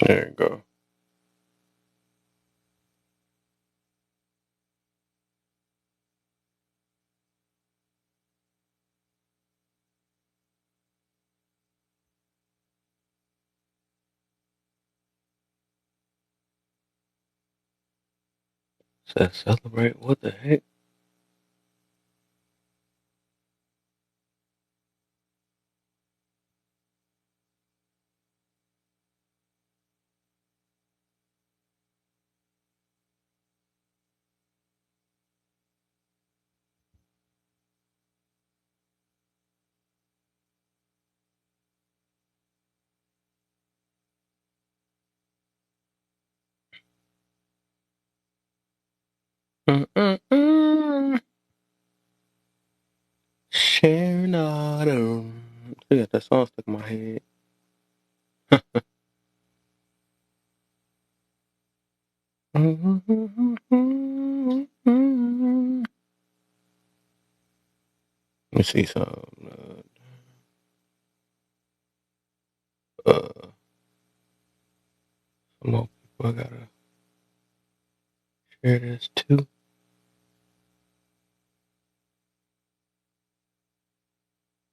There you go. Says celebrate. What the heck? Mm-mm-mm. Sharing autumn. I got that song stuck in my head. Let me see some. Some more people I gotta share this too.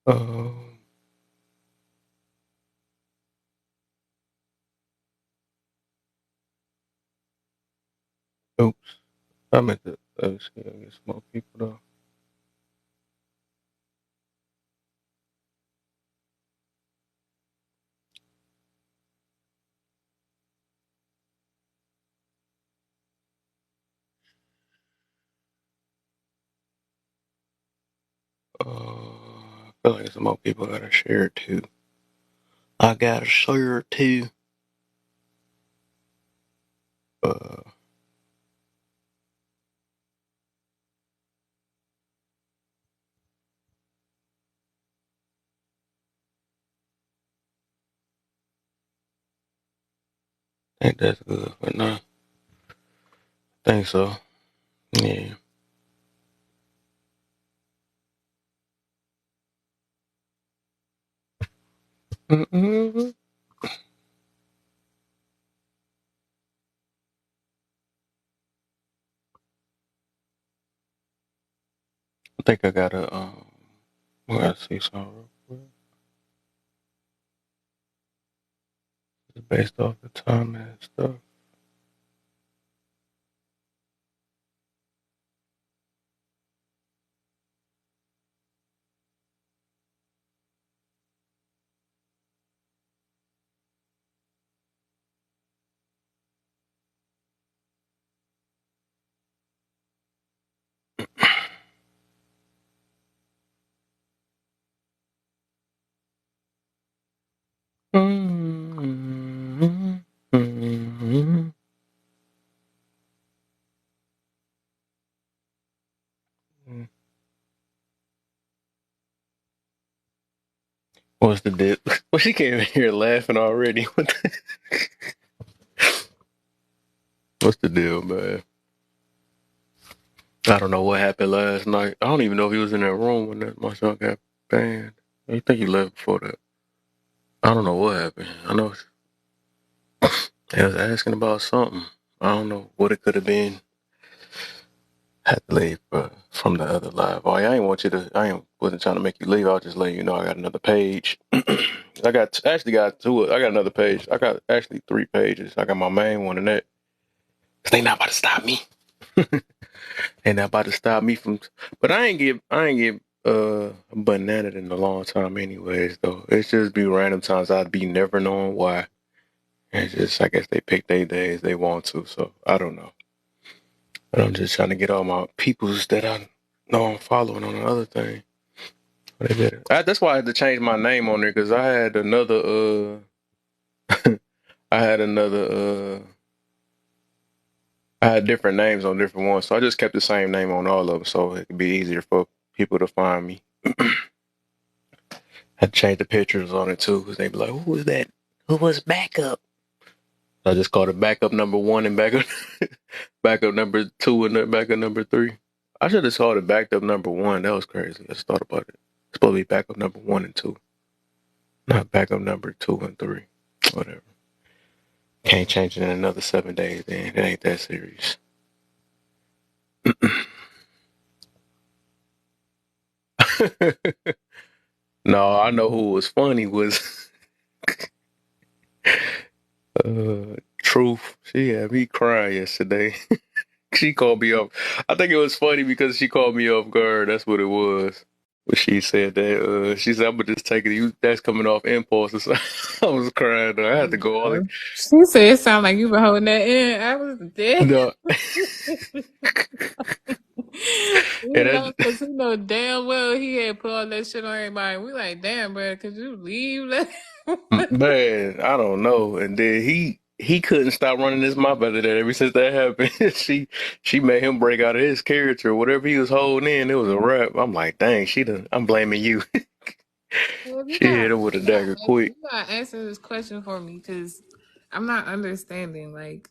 Um, oops. I meant to. Let's see. I get some more people though. I feel like some more people gotta share it too. I gotta share it too. Uh, I think that's good, but no, I think so. Yeah. Mm-mm. I think I gotta I gotta see something real quick. It's based off the time and stuff. Mm-hmm. Mm-hmm. What's the deal? Well, she came in here laughing already. What's the deal, man? I don't know what happened last night. I don't even know if he was in that room when my son got banned. I think he left before that. I don't know what happened. I know they was asking about something. I don't know what it could have been. Had to leave from the other live. Oh, yeah, I ain't want you to. Wasn't trying to make you leave. I was just letting you know I got another page. I got two. I got another page. I got actually 3 pages. I got my main one and that. They not about to stop me. They not about to stop me from. But I ain't get banana in a long time, anyways. Though it's just be random times I'd be never knowing why. It's just I guess they pick their days they want to. So I don't know. But I'm just trying to get all my peoples that I know I'm following on the other thing. They did it. That's why I had to change my name on there because I had another. I had another. I had different names on different ones, so I just kept the same name on all of them, so it could be easier for people to find me. I had to change the pictures on it too because they'd be like, "Who was that? Who was backup?" I just called it backup number one and backup backup number two and backup number three. I should have called it backup number one. That was crazy. I just thought about it. It's supposed to be backup number one and two, not backup number two and three. Whatever. Can't change it in another 7 days, then. It ain't that serious. No, I know who was funny was Truth. She had me crying yesterday. She called me up. I think it was funny because she called me off guard. That's what it was. But she said that she said, I'm gonna just take it. You that's coming off impulse or something. I was crying though. I had to go all the She said it sounded like you were holding that in. I was dead. no. You know, And because he know damn well he had put all that shit on everybody. We like, damn, bro, could you leave that? man, I don't know. And then he couldn't stop running his mouth after that. Ever since that happened, she made him break out of his character. Whatever he was holding in, it was a wrap. I'm like, dang, she done. I'm blaming you. Well, She hit him with a dagger quick. you gotta answer this question for me because I'm not understanding. Like,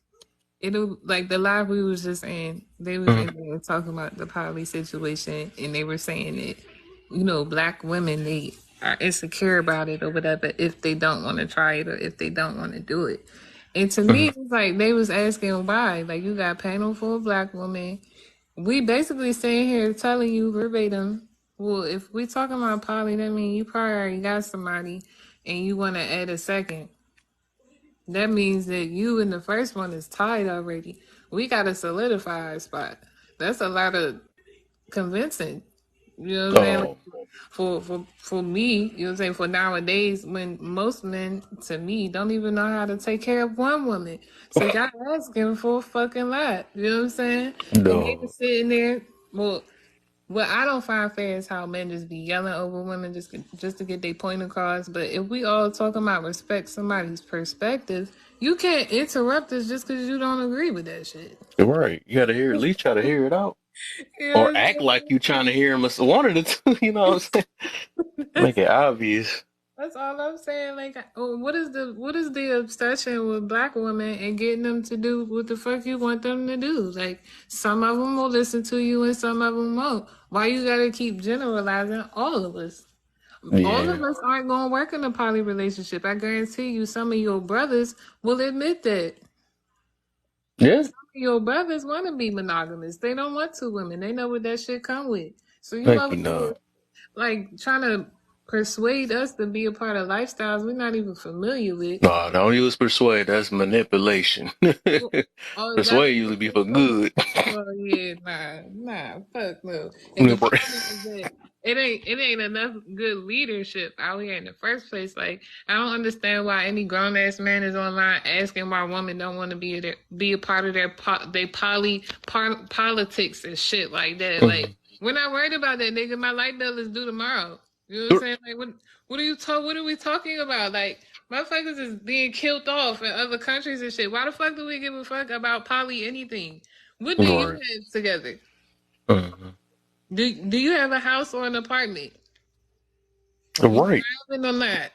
it'll like the live we was just in, they was Mhm, in there talking about the poly situation, and they were saying that black women they are insecure about it or whatever if they don't want to try it or if they don't want to do it. And to me, mhm, it's like they was asking why. Like you got panel full of black women. We basically sitting here telling you verbatim. Well, if we talking about poly, that means you probably already got somebody, and you want to add a second. That means that you and the first one is tied already. We got to solidify our spot. That's a lot of convincing. You know what I'm saying? Like, Oh, for me, you know what I'm saying? For nowadays, when most men, to me, don't even know how to take care of one woman. So y'all asking for a fucking lot. You know what I'm saying? And they were no. sitting there. Well, what I don't find fair is how men just be yelling over women just to get their point across. But if we all talking about respect somebody's perspective, you can't interrupt us just because you don't agree with that shit. You're right. You got to hear at least try to hear it out, You know or what I'm act like saying? you trying to hear him. One of the two. You know what I'm saying? Make it obvious. That's all I'm saying. Like, what is the obsession with black women and getting them to do what the fuck you want them to do? Like, some of them will listen to you and some of them won't. Why you gotta keep generalizing all of us? All of Yeah. us aren't gonna work in a poly relationship. I guarantee you, some of your brothers will admit that. Yeah. Some of your brothers want to be monogamous. They don't want two women. They know what that shit come with. So you Thank over you, here no. like trying to persuade us to be a part of lifestyles we're not even familiar with. No, don't use persuade. That's manipulation. Oh, oh, is that Persuade usually be for good. well, yeah, fuck no. And the problem is that it ain't enough good leadership out here in the first place. Like I don't understand why any grown ass man is online asking why women don't want to be a part of they politics and shit like that. Like Mhm. we're not worried about that, nigga. My light bill is due tomorrow. You know what I'm saying? Like what are we talking about? Like motherfuckers is being killed off in other countries and shit. Why the fuck do we give a fuck about poly anything? What do you Right. have together? Mhm. Do you have a house or an apartment? You Right. driving or not?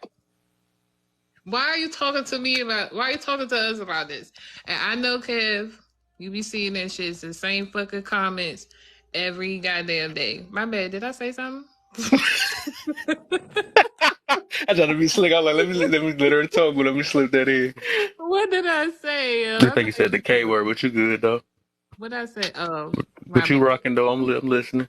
Why are you talking to me about? Why are you talking to us about this? And I know, Kev, you be seeing that shit. It's the same fucking comments every goddamn day. My bad. Did I say something? I try to be slick. I was like, let me let her talk, but let me slip that in. What did I say? I I'm think you not said the even K sure. word, but you good though. What did I say? Oh, my But you bad. rocking though. I'm listening.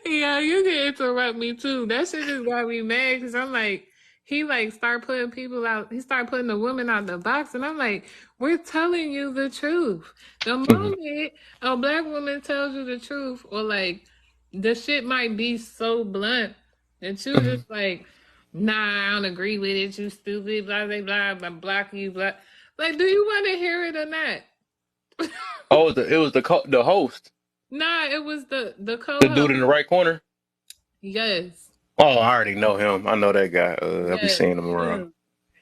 Yeah, you can interrupt me too. That shit just got me mad because I'm like, he like start putting people out. He start putting the women out the box, and I'm like, we're telling you the truth. The Mhm. moment a black woman tells you the truth, or like the shit might be so blunt that you Mhm. just like, nah, I don't agree with it. You stupid, blah blah blah. I'm blocking you, blah. Like, do you want to hear it or not? Oh, it was the host, Nah, it was the the dude co-host. in the right corner. Yes. Oh, I already know him. I know that guy. I be Yes, seeing him around. him.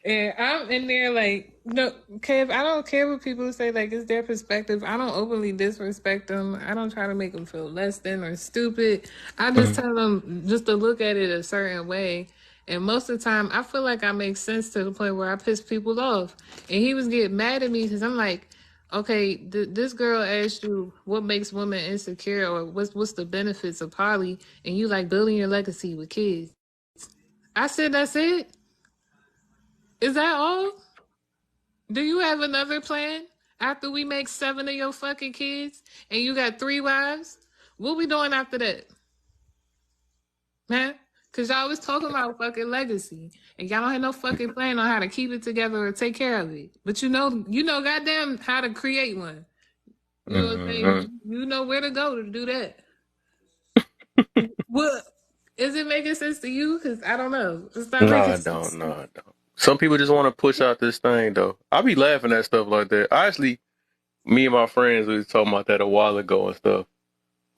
And I'm in there like, no, Kev, I don't care what people say, like, it's their perspective. I don't openly disrespect them. I don't try to make them feel less than or stupid. I just Mhm. tell them just to look at it a certain way. And most of the time, I feel like I make sense to the point where I piss people off. And he was getting mad at me because I'm like, okay, this girl asked you what makes women insecure or what's the benefits of poly, and you like building your legacy with kids. I said, that's it. Is that all? Do you have another plan after we make 7 of your fucking kids and you got 3 wives? What we doing after that, man? Cause y'all was talking about fucking legacy, and y'all don't have no fucking plan on how to keep it together or take care of it. But you know, goddamn, how to create one. You know what I'm Mm-hmm. saying? You know where to go to do that. What is it making sense to you? Cause I don't know. It's not No, making I don't. sense. No, I don't. Some people just want to push out this thing, though. I be laughing at stuff like that. I actually, me and my friends, we was talking about that a while ago and stuff.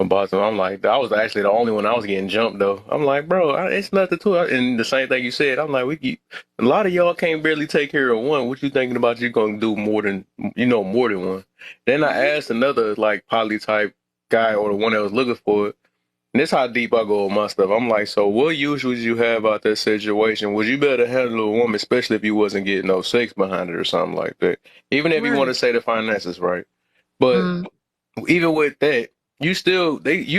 About some, I'm like, I was actually the only one I was getting jumped though. I'm like, bro, it's nothing to it. And the same thing you said, I'm like, a lot of y'all can't barely take care of one. What you thinking about? You gonna do more than more than one? Then I asked another like poly type guy or the one that was looking for it. And this how deep I go with my stuff. I'm like, so what use would you have out that situation? Would you be able to handle a woman, especially if you wasn't getting no sex behind it or something like that? Even if you want Right. to say the finances, right? But Mm. even with that, you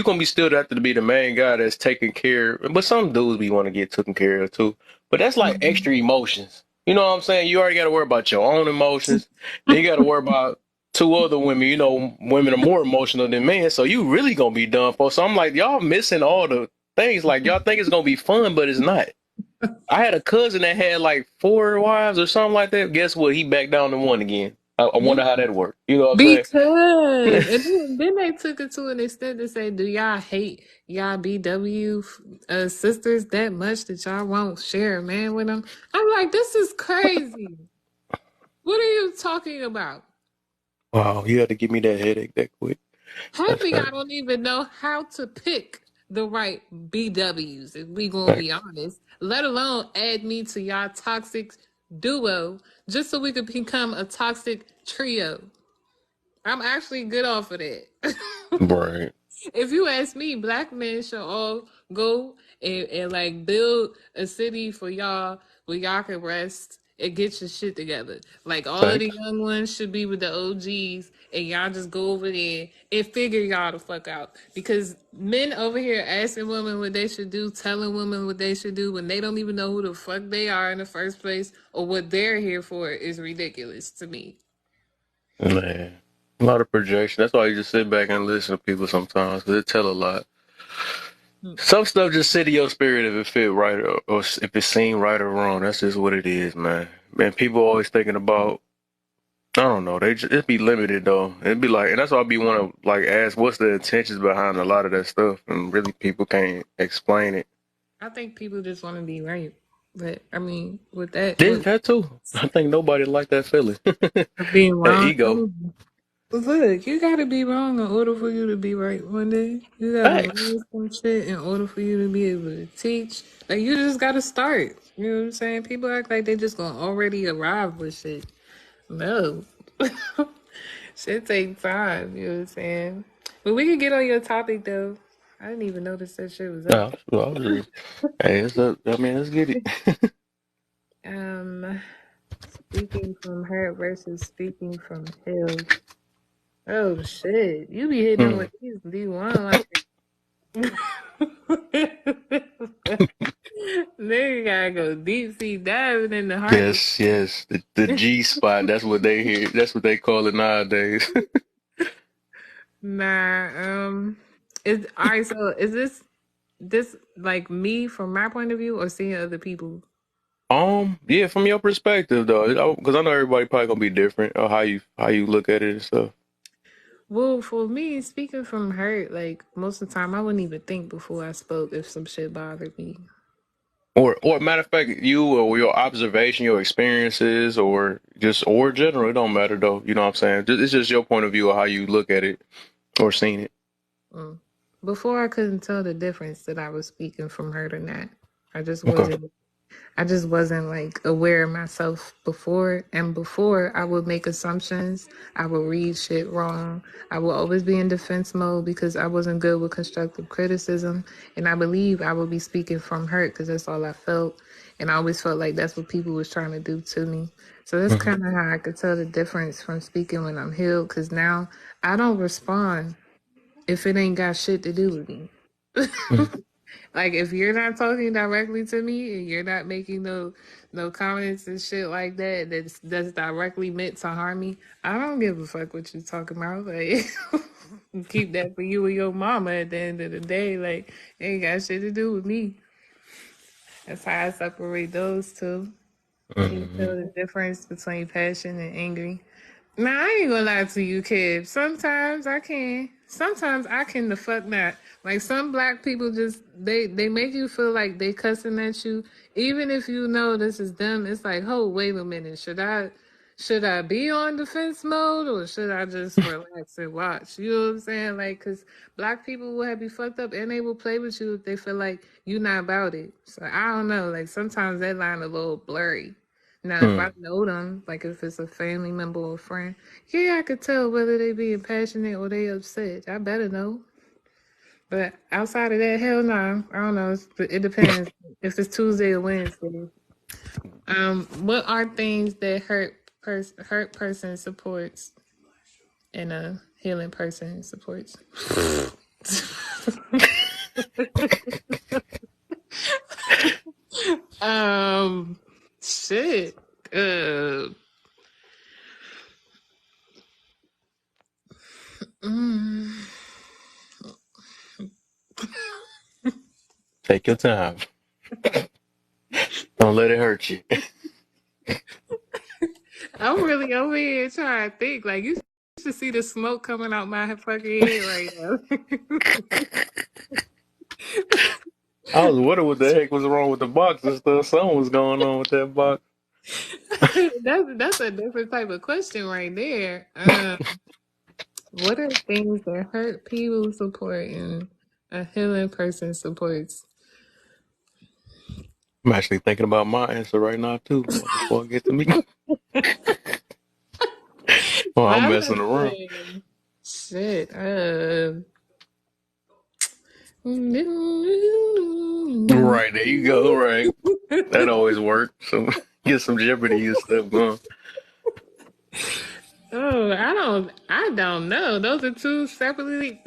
gonna be still have to be the main guy that's taking care. But some dudes be want to get taken care of too. But that's like Mm. extra emotions. You know what I'm saying? You already got to worry about your own emotions. Then you got to worry about two other women. You know, women are more emotional than men, so you really gonna be done for. So I'm like, y'all missing all the things. Like y'all think it's gonna be fun, but it's not. I had a cousin that had like 4 wives or something like that. Guess what? He back down to one again. I wonder how that worked. You know what I'm saying? Because and then they took it to an extent to say, do y'all hate y'all BW sisters that much that y'all won't share a man with them? I'm like, this is crazy. What are you talking about? Wow, you had to give me that headache that quick. Half That's of y'all crazy. don't even know how to pick the right BWs, if we gonna be Thanks. honest, let alone add me to y'all toxic duo just so we could become a toxic trio. I'm actually good off of that. Right. If you ask me, black men should all go and like build a city for y'all where y'all can rest and get your shit together. Like all of the Thanks. young ones should be with the OGs and y'all just go over there and figure y'all the fuck out. Because men over here asking women what they should do, telling women what they should do when they don't even know who the fuck they are in the first place or what they're here for is ridiculous to me. Man. A lot of projection. That's why you just sit back and listen to people sometimes, 'cause they tell a lot. Some stuff just sit in your spirit if it fit right or if it seemed right or wrong. That's just what it is, man. Man, people always thinking about, I don't know, they just, it'd be limited though. It'd be like, and that's why I be want to like ask what's the intentions behind a lot of that stuff, and really people can't explain it. I think people just want to be right. But I mean, with that, There's what that too. I think nobody like that feeling. being That wrong. ego. Look, you gotta be wrong in order for you to be right one day. You gotta Facts. learn some shit in order for you to be able to teach. Like you just gotta start. You know what I'm saying? People act like they just gonna already arrive with shit. No. Shit take time, you know what I'm saying? But we can get on your topic though. I didn't even notice that shit was up. No, well, hey, it's up. I mean, let's get it. Um Speaking from hurt versus speaking from healed. Oh shit. You be hitting them Hmm. with these D1 like Nigga gotta go deep sea diving in the heart. Yes, yes. The G spot. That's what they hear. That's what they call it nowadays. Nah, is alright, so is this like me from my point of view or seeing other people? Yeah, from your perspective though, because I know everybody probably gonna be different or how you look at it and stuff. Well, for me, speaking from hurt, like most of the time I wouldn't even think before I spoke if some shit bothered me. Or matter of fact, you or your observation, your experiences, or general, it don't matter though. You know what I'm saying? It's just your point of view of how you look at it or seen it. Mm. Before I couldn't tell the difference that I was speaking from hurt or not. I just Okay. wasn't I just wasn't like aware of myself before. And before, I would make assumptions. I would read shit wrong. I would always be in defense mode because I wasn't good with constructive criticism. And I believe I would be speaking from hurt because that's all I felt. And I always felt like that's what people was trying to do to me. So that's Hmm. kind of how I could tell the difference from speaking when I'm healed. Because now I don't respond if it ain't got shit to do with me. Like if you're not talking directly to me and you're not making no comments and shit like that that's directly meant to harm me, I don't give a fuck what you talking about. Like keep that for you and your mama at the end of the day. Like it ain't got shit to do with me. That's how I separate those two. Can you Mm-hmm. tell the difference between passion and angry? Nah, I ain't gonna lie to you, kid. Sometimes I can. Sometimes I can the fuck not. Like some black people just they make you feel like they cussing at you, even if you know this is them. It's like, oh, wait a minute, should I be on defense mode or should I just relax and watch? You know what I'm saying? Like, cause black people will have you fucked up and they will play with you if they feel like you not about it. So I don't know. Like sometimes that line a little blurry. Now, if I Mm. know them, like if it's a family member or friend, yeah, I could tell whether they being passionate or they upset. I better know. But outside of that, hell no. I don't know. It depends if it's Tuesday or Wednesday. What are things that hurt person supports and a healing person supports? um, shit. Uh, mm, Take your time. Don't let it hurt you. I'm really over here trying to think. Like you should see the smoke coming out my fucking head right now. I was wondering what the heck was wrong with the box and stuff. Something was going on with that box. That's a different type of question right there. What are things that hurt people support and a healing person supports? I'm actually thinking about my answer right now too. Before I get to me, oh, I'm I'm messing not around. saying shit. Right there you go. Right, that always works. So get some Jeopardy and stuff going. Oh, I don't know. Those are two separate.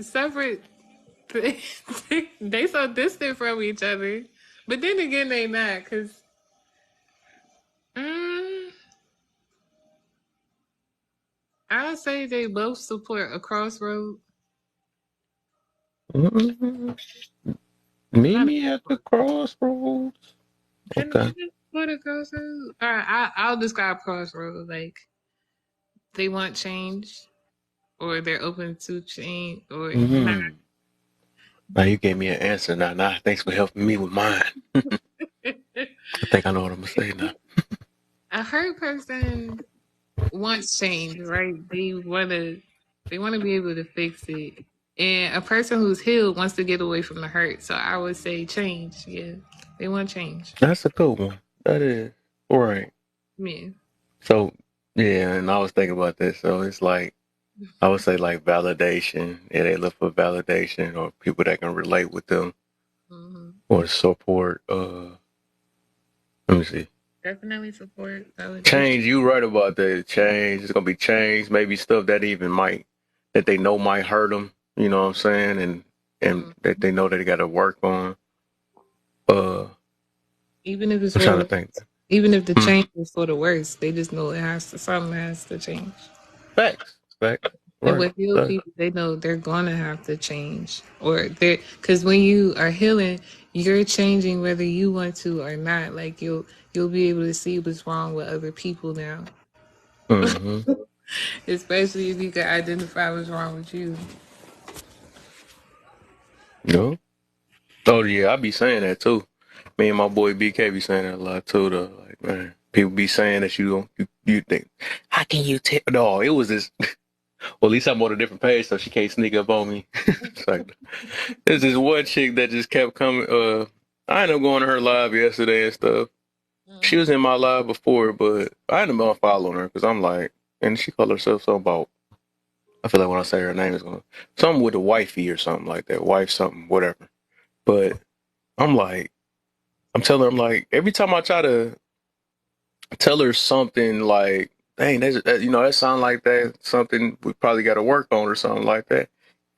They so distant from each other, but then again, they not because mm, I'd say they both support a crossroad. Mm-mm. Meet Not a me at the crossroads. can Okay. they support a crossroad? All right, I'll describe crossroad like they want change or they're open to change or not. Mm-hmm. Now you gave me an answer. Now, thanks for helping me with mine. I think I know what I'm gonna say now. A hurt person wants change, right? They wanna be able to fix it. And a person who's healed wants to get away from the hurt. So I would say change. Yeah. They want change. That's a good one. That is right. Yeah. So yeah, and I was thinking about this. So it's like I would say like validation. Yeah, they look for validation or people that can relate with them Hmm. or support. Let me see. Definitely support validation. Change. You right about that. Change. It's gonna be change. Maybe stuff that even might that they know might hurt them. You know what I'm saying? And that Hmm. they know that they got to work on. Uh, Even if it's I'm for trying the to think. even if the Hmm. change is for the worse, they just know something has to change. Facts. Facts. And Right. with healed Facts. people, they know they're gonna have to change, or they're because when you are healing, you're changing whether you want to or not. Like you'll be able to see what's wrong with other people now, Mm-hmm. especially if you can identify what's wrong with you. No. Oh yeah, I be saying that too. Me and my boy BK be saying that a lot too. Though, like man, people be saying that you don't, you think, how can you tell? No, it was this. Well, at least I'm on a different page, so she can't sneak up on me. It's like there's this one chick that just kept coming. I ended up going to her live yesterday and stuff. She was Mhm. in my live before, but I ended up unfollowing her because I'm like, and she called herself something about. I feel like when I say her name, it's going to something with a wifey or something like that, wife something, whatever. But I'm like. I'm telling her, I'm like, every time I try to tell her something like, dang, that sound like that, something we probably got to work on or something like that.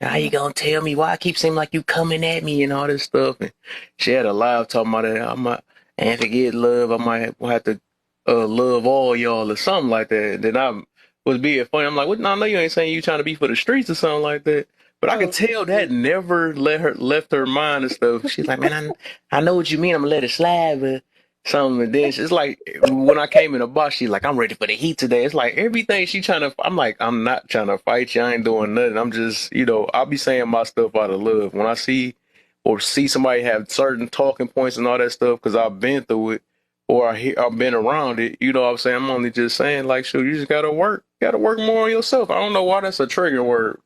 How you gonna tell me why I keep seeming like you coming at me and all this stuff? And she had a live talking about that. I might and forget love. I might have to love all y'all or something like that. Then I was being funny. I'm like, what? No, I know you ain't saying you trying to be for the streets or something like that. But I could Oh, tell that never left her mind and stuff. She's like, man, I know what you mean. I'm gonna let it slide, but something. And then it's like when I came in the box, she's like, I'm ready for the heat today. It's like everything she trying to. I'm like, I'm not trying to fight you. I ain't doing nothing. I'm just, I'll be saying my stuff out of love. When I see or see somebody have certain talking points and all that stuff, because I've been through it or I've been around it. You know what I'm saying? I'm only just saying like, shoot, you just gotta work more on yourself. I don't know why that's a trigger word.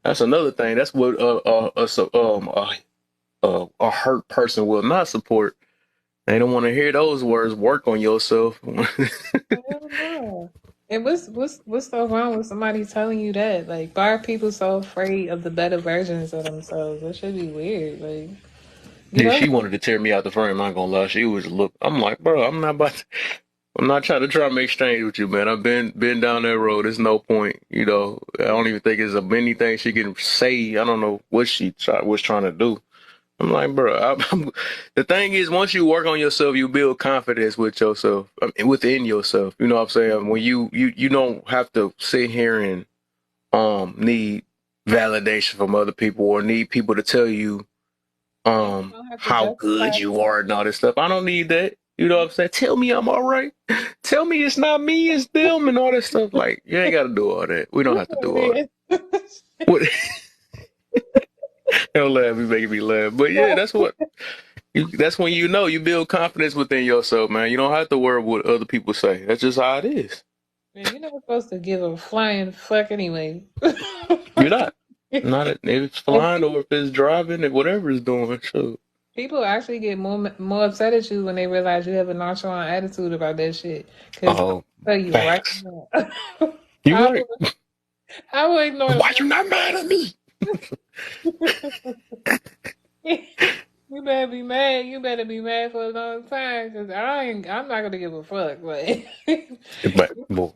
That's another thing. That's what a hurt person will not support. They don't want to hear those words. Work on yourself. hell no. And what's so wrong with somebody telling you that? Like, why are people so afraid of the better versions of themselves? That should be weird. Like, get Yeah, over she wanted to tear me out the frame. I'm not gonna lie. She was look. I'm like, bro, I'm not trying to make exchange with you, man. I've been down that road. There's no point. I don't even think there's anything she can say. I don't know what was trying to do. I'm like, bro. The thing is, once you work on yourself, you build confidence with yourself, I mean, within yourself. You know what I'm saying? When you don't have to sit here and need validation from other people or need people to tell you and you don't have to how good justify. you are and all this stuff. I don't need that. You know what I'm saying? Tell me I'm all right. Tell me it's not me, it's them and all that stuff. Like, you ain't gotta do all that. We don't You have to know do all that. what it What don't laugh, you making me laugh. But yeah, that's when you build confidence within yourself, man. You don't have to worry what other people say. That's just how it is. Man, you're not supposed to give a flying fuck anyway. You're not. Not if it's And flying or if it's driving and whatever it's doing. Sure. people actually get more upset at you when they realize you have a nonchalant attitude about that shit. Because Oh, I'll tell you right facts. now, You I right. will, I will ignore the Why you fuck. not mad at me? You better be mad. You better be mad for a long time, because I'm not gonna give a fuck. Like, But well,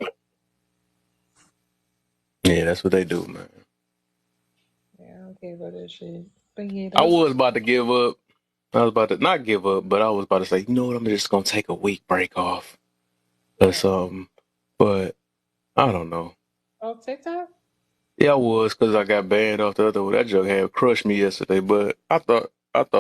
yeah, that's what they do, man. yeah, I don't care about that shit. But yeah, I those. was about to give up. I was about to not give up, but I was about to say, you know what? I'm just gonna take a week break off or something. But I don't know. Oh, TikTok? Yeah, I was because I got banned off the other one. That joke had crushed me yesterday, but I thought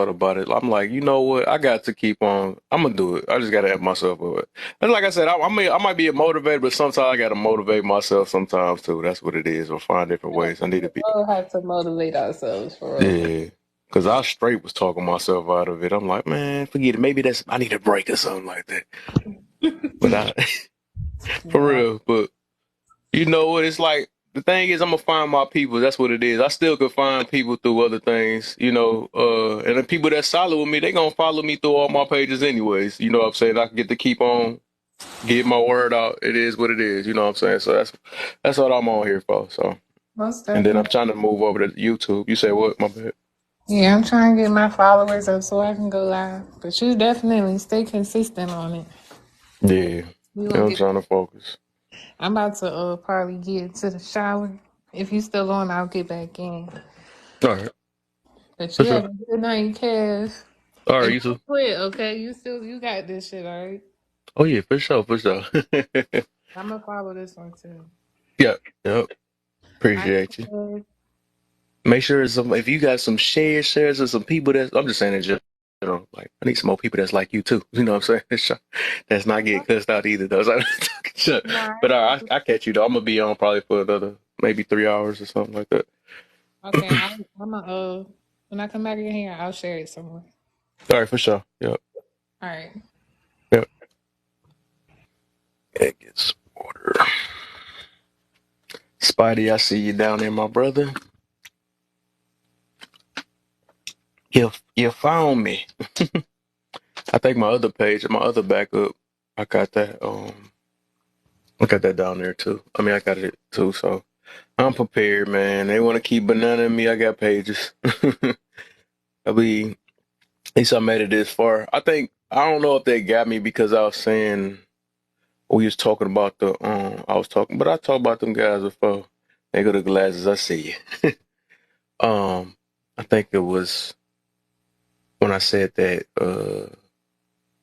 about it. I'm like, you know what? I got to keep on. I'm gonna do it. I just gotta have myself up it. And like I said, I might be a motivator, but sometimes I gotta motivate myself sometimes too. That's what it is. Or find different Yeah, ways. I need we to be. all have to motivate ourselves for real. Yeah. Cause I straight was talking myself out of it. I'm like, man, forget it. Maybe I need a break or something like that. But for Nah, real. But you know what? It's like the thing is, I'm gonna find my people. That's what it is. I still could find people through other things, and the people that's solid with me, they gonna follow me through all my pages anyways. You know what I'm saying? I can get to keep on get my word out. It is what it is. You know what I'm saying? So that's what I'm on here for. So, most and then I'm definitely. trying to move over to YouTube. You say what? My bad. Yeah, I'm trying to get my followers up so I can go live. But you definitely stay consistent on it. Yeah, We yeah, gonna I'm get. trying to focus. I'm about to probably get into the shower. If you still on, I'll get back in. All right, But for you sure. have a good night, Kev. All right, And you too. don't quit, okay? You got this shit, all right? Oh yeah, for sure, for sure. I'm gonna follow this one too. Yep, yep. All right, Appreciate you. Kev. Make sure if you got some shares or some people I'm just saying in general, like I need some more people that's like you too. You know what I'm saying? That's not getting cussed out either though. So, Nah, but I catch you though. I'm gonna be on probably for another maybe 3 hours or something like that. okay, I'm gonna when I come back in here, I'll share it somewhere. All right, for sure. Yep. All right. Yep. It gets water. Spidey, I see you down there, my brother. You found me. I think my other page, my other backup, I got that. I got that down there too. I mean, I got it too. So I'm prepared, man. They want to keep bananing me. I got pages. I mean, at least I made it this far. I don't know if they got me because I was saying we was talking about I was talking, but I talked about them guys before. They go to glasses. I see you. I think it was when I said that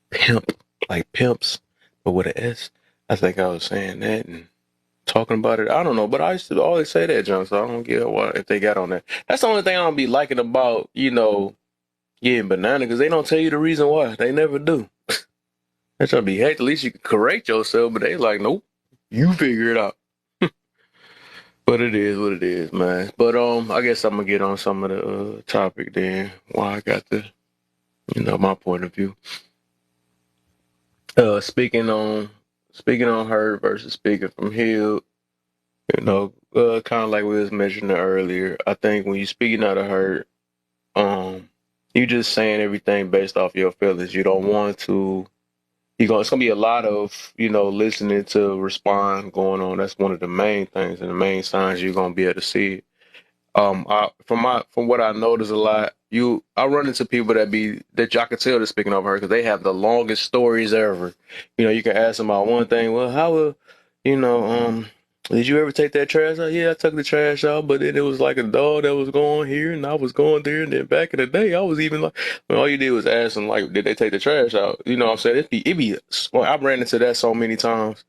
pimp, like pimps, but with an S. I think I was saying that and talking about it. I don't know, but I used to always say that, John. So I don't get why if they got on that. That's the only thing I don't be liking about getting banana because they don't tell you the reason why. They never do. That's gonna be heck. At least you can correct yourself, but they like, nope, you figure it out. But it is what it is, man. But I guess I'm gonna get on some of the topic then. Why I got the my point of view. Speaking on her versus speaking from Hill, kind of like we was mentioning earlier. I think when you speaking out of her, you just saying everything based off your feelings. You don't want to. It's gonna be a lot of listening to respond going on. That's one of the main things and the main signs you're gonna be able to see. From what I notice a lot, I run into people that y'all can tell they're speaking over her because they have the longest stories ever. You can ask them about one thing. Well, you know, um, did you ever take that trash out? Yeah, I took the trash out, but then it was like a dog that was going here and I was going there. And then back in the day, I was even like, all you did was ask them like, did they take the trash out? You know what I'm saying? Well, I ran into that so many times.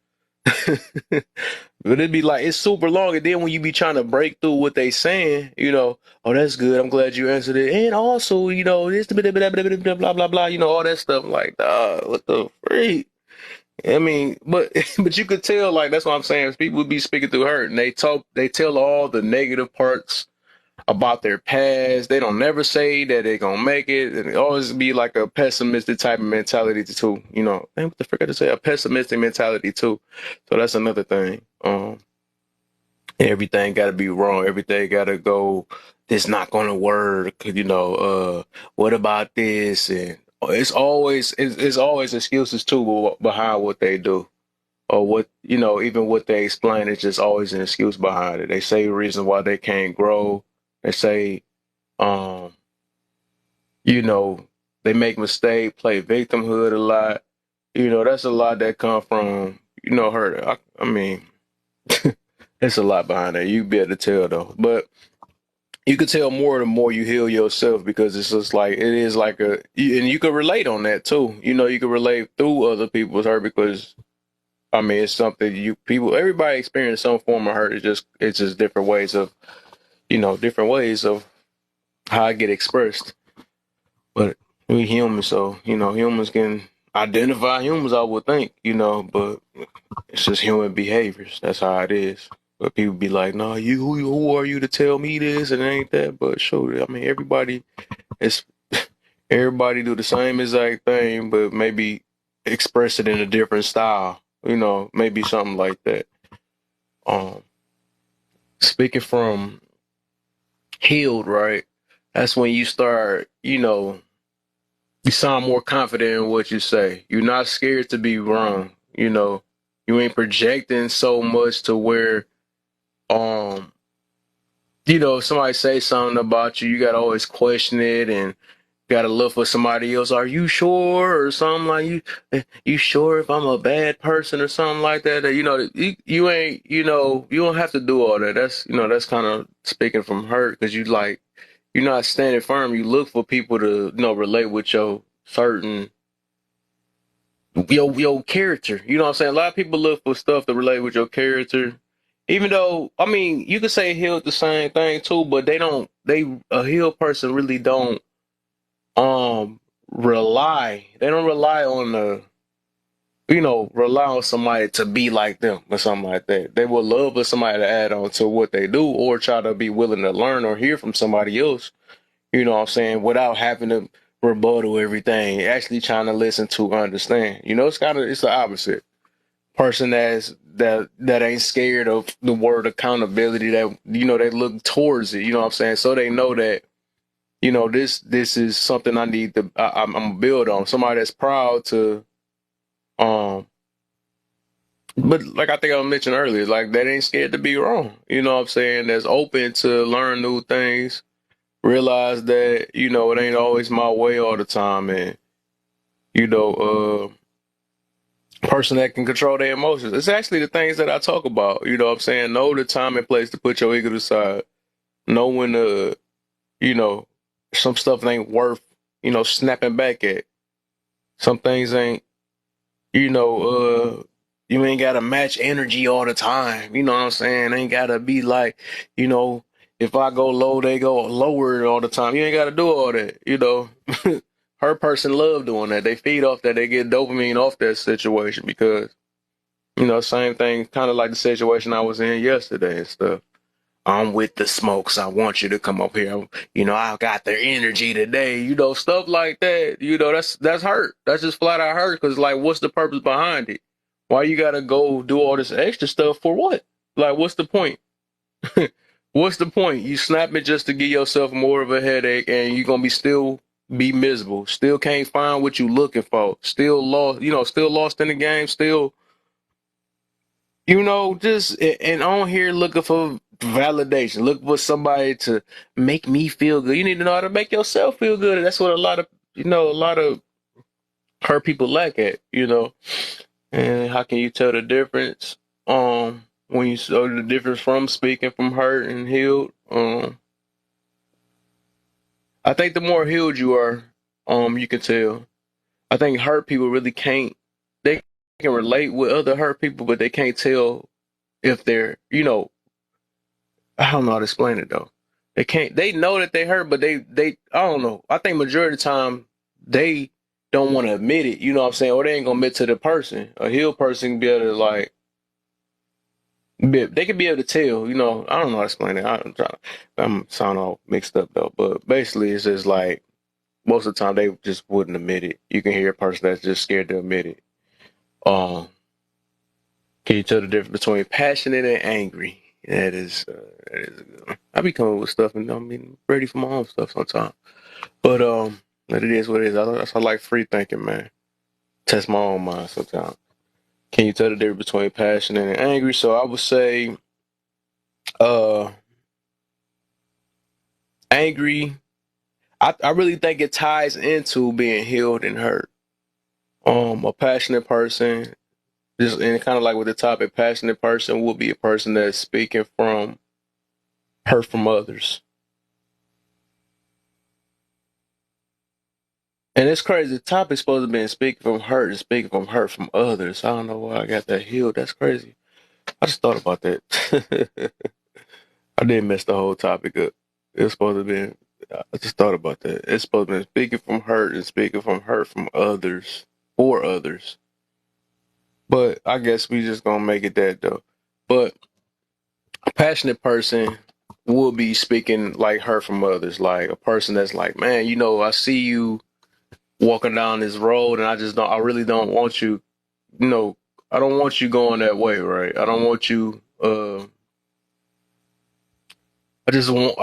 But it'd be like it's super long, and then when you be trying to break through what they saying, oh that's good. I'm glad you answered it, and also, this blah blah blah blah blah blah blah blah, all that stuff. Like, what the freak? I mean, but but you could tell, like that's what I'm saying. People would be speaking through her, and they tell all the negative parts about their past. They don't never say that they're gonna make it. And it always be like a pessimistic type of mentality too. Man, what the frick I to say? A pessimistic mentality too. So that's another thing. Everything got to be wrong. Everything got to go. This not gonna work. What about this? And it's always excuses too behind what they do or what even what they explain is just always an excuse behind it. They say reason why they can't grow. They say um, you know, they make mistake, play victimhood a lot. That's a lot that come from, her. I mean, it's a lot behind that. You be able to tell though. But you can tell more the more you heal yourself because it's just like, it is like and you can relate on that too. You can relate through other people's hurt because, I mean, it's something everybody experience some form of hurt. It's just different ways of how I get expressed. But we humans, so humans can identify humans. I would think, but it's just human behaviors. That's how it is. But people be like, "No, who are you to tell me this?" And it ain't that. But sure, I mean, is everybody do the same exact thing, but maybe express it in a different style. Maybe something like that. Um, Speaking from healed, right? That's when you start, you sound more confident in what you say. You're not scared to be wrong. You ain't projecting so much to where, if somebody say something about you, you gotta always question it and gotta look for somebody else. Are you sure or something like you sure if I'm a bad person or something like that? You ain't, you don't have to do all that. That's kind of speaking from hurt because you're not standing firm. You look for people to, relate with your certain your character. You know what I'm saying? A lot of people look for stuff to relate with your character. Even though, I mean, you could say healed the same thing too, but a healed person really don't they don't rely on rely on somebody to be like them or something like that. They will love for somebody to add on to what they do or try to be willing to learn or hear from somebody else, you know what I'm saying, without having to rebuttal everything, actually trying to listen to understand. It's the opposite. Person that ain't scared of the word accountability, that they look towards it, you know what I'm saying? So they know that, this is something I need to I'm gonna build on. Somebody that's proud to um but like I think I mentioned earlier, like that ain't scared to be wrong. You know what I'm saying? That's open to learn new things, realize that, it ain't always my way all the time and you know, person that can control their emotions. It's actually the things that I talk about. You know what I'm saying? Know the time and place to put your ego aside. Know when to you know, some stuff ain't worth, snapping back at. Some things ain't, you know, you ain't gotta match energy all the time. You know what I'm saying? Ain't gotta be like, you know, if I go low, they go lower all the time. You ain't gotta do all that. Her person love doing that. They feed off that. They get dopamine off that situation because, same thing, kind of like the situation I was in yesterday and stuff. I'm with the smokes. I want you to come up here. I got their energy today. Stuff like that. That's hurt. That's just flat out hurt. Because like, what's the purpose behind it? Why you gotta go do all this extra stuff for what? Like, what's the point? What's the point? You snap it just to give yourself more of a headache, and you're gonna be miserable. Still can't find what you looking for. Still lost. Still lost in the game. Still just and on here looking for validation, looking for somebody to make me feel good. You need to know how to make yourself feel good. And that's what a lot of hurt people lack at. And how can you tell the difference? When you saw the difference from speaking from hurt and healed. I think the more healed you are, you can tell. I think hurt people really can't. They can relate with other hurt people, but they can't tell if they're, I don't know how to explain it though. They can't. They know that they hurt, but they. I don't know. I think majority of the time they don't want to admit it. You know what I'm saying? Or they ain't gonna admit to the person. A healed person can be able to like. They can be able to tell. I don't know how to explain it. I'm sound all mixed up though. But basically, it's just like most of the time they just wouldn't admit it. You can hear a person that's just scared to admit it. Um, can you tell the difference between passionate and angry? That is a good one. I be coming with stuff and I'm ready for my own stuff sometimes. But it is what it is. I like free thinking, man. Test my own mind sometimes. Can you tell the difference between passionate and angry? So I would say uh angry. I really think it ties into being healed and hurt. A passionate person, just and kind of like with the topic, passionate person will be a person that's speaking from hurt from others. And it's crazy. The topic's supposed to be speaking from hurt and speaking from hurt from others. I don't know why I got that healed. That's crazy. I just thought about that. I didn't mess the whole topic up. It was supposed to be. I just thought about that. It's supposed to be speaking from hurt and speaking from hurt from others for others. But I guess we just gonna make it that though. But a passionate person will be speaking like hurt from others, like a person that's like, man, I see you walking down this road, and I really don't want you, you know, I don't want you going that way, right? I don't want you, I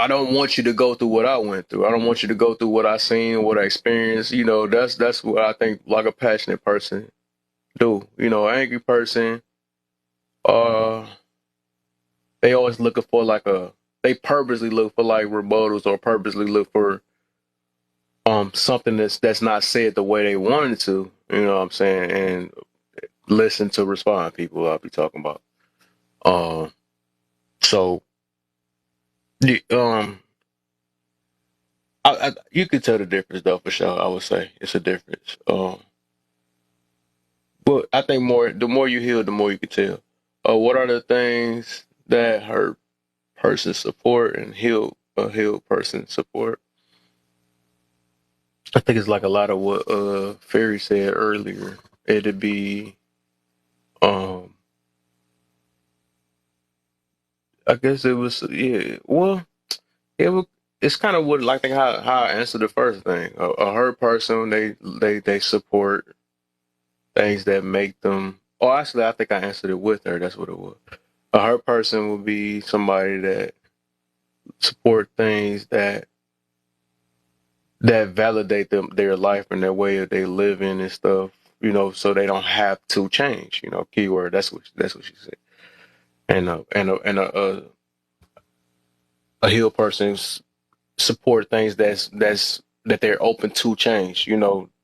don't want you to go through what I went through. I don't want you to go through what I seen, what I experienced. That's what I think like a passionate person do. An angry person, uh, they always looking for they purposely look for like rebuttals or purposely look for something that's not said the way they wanted to. You know what I'm saying? And listen to respond people I'll be talking about. Um, so the you could tell the difference though for sure. I would say it's a difference. But I think the more you heal, the more you can tell. What are the things that hurt person support and heal person support? I think it's like a lot of what Ferry said earlier. It'd be um I guess it was yeah. Well, it was. It's kind of what like how I answered the first thing. A hurt person, they support things that make them. Oh, actually, I think I answered it with her. That's what it was. A hurt person would be somebody that support things that validate their life and their way that they live in and stuff. So they don't have to change. Keyword. That's what she said. And a healed person support things that they're open to change,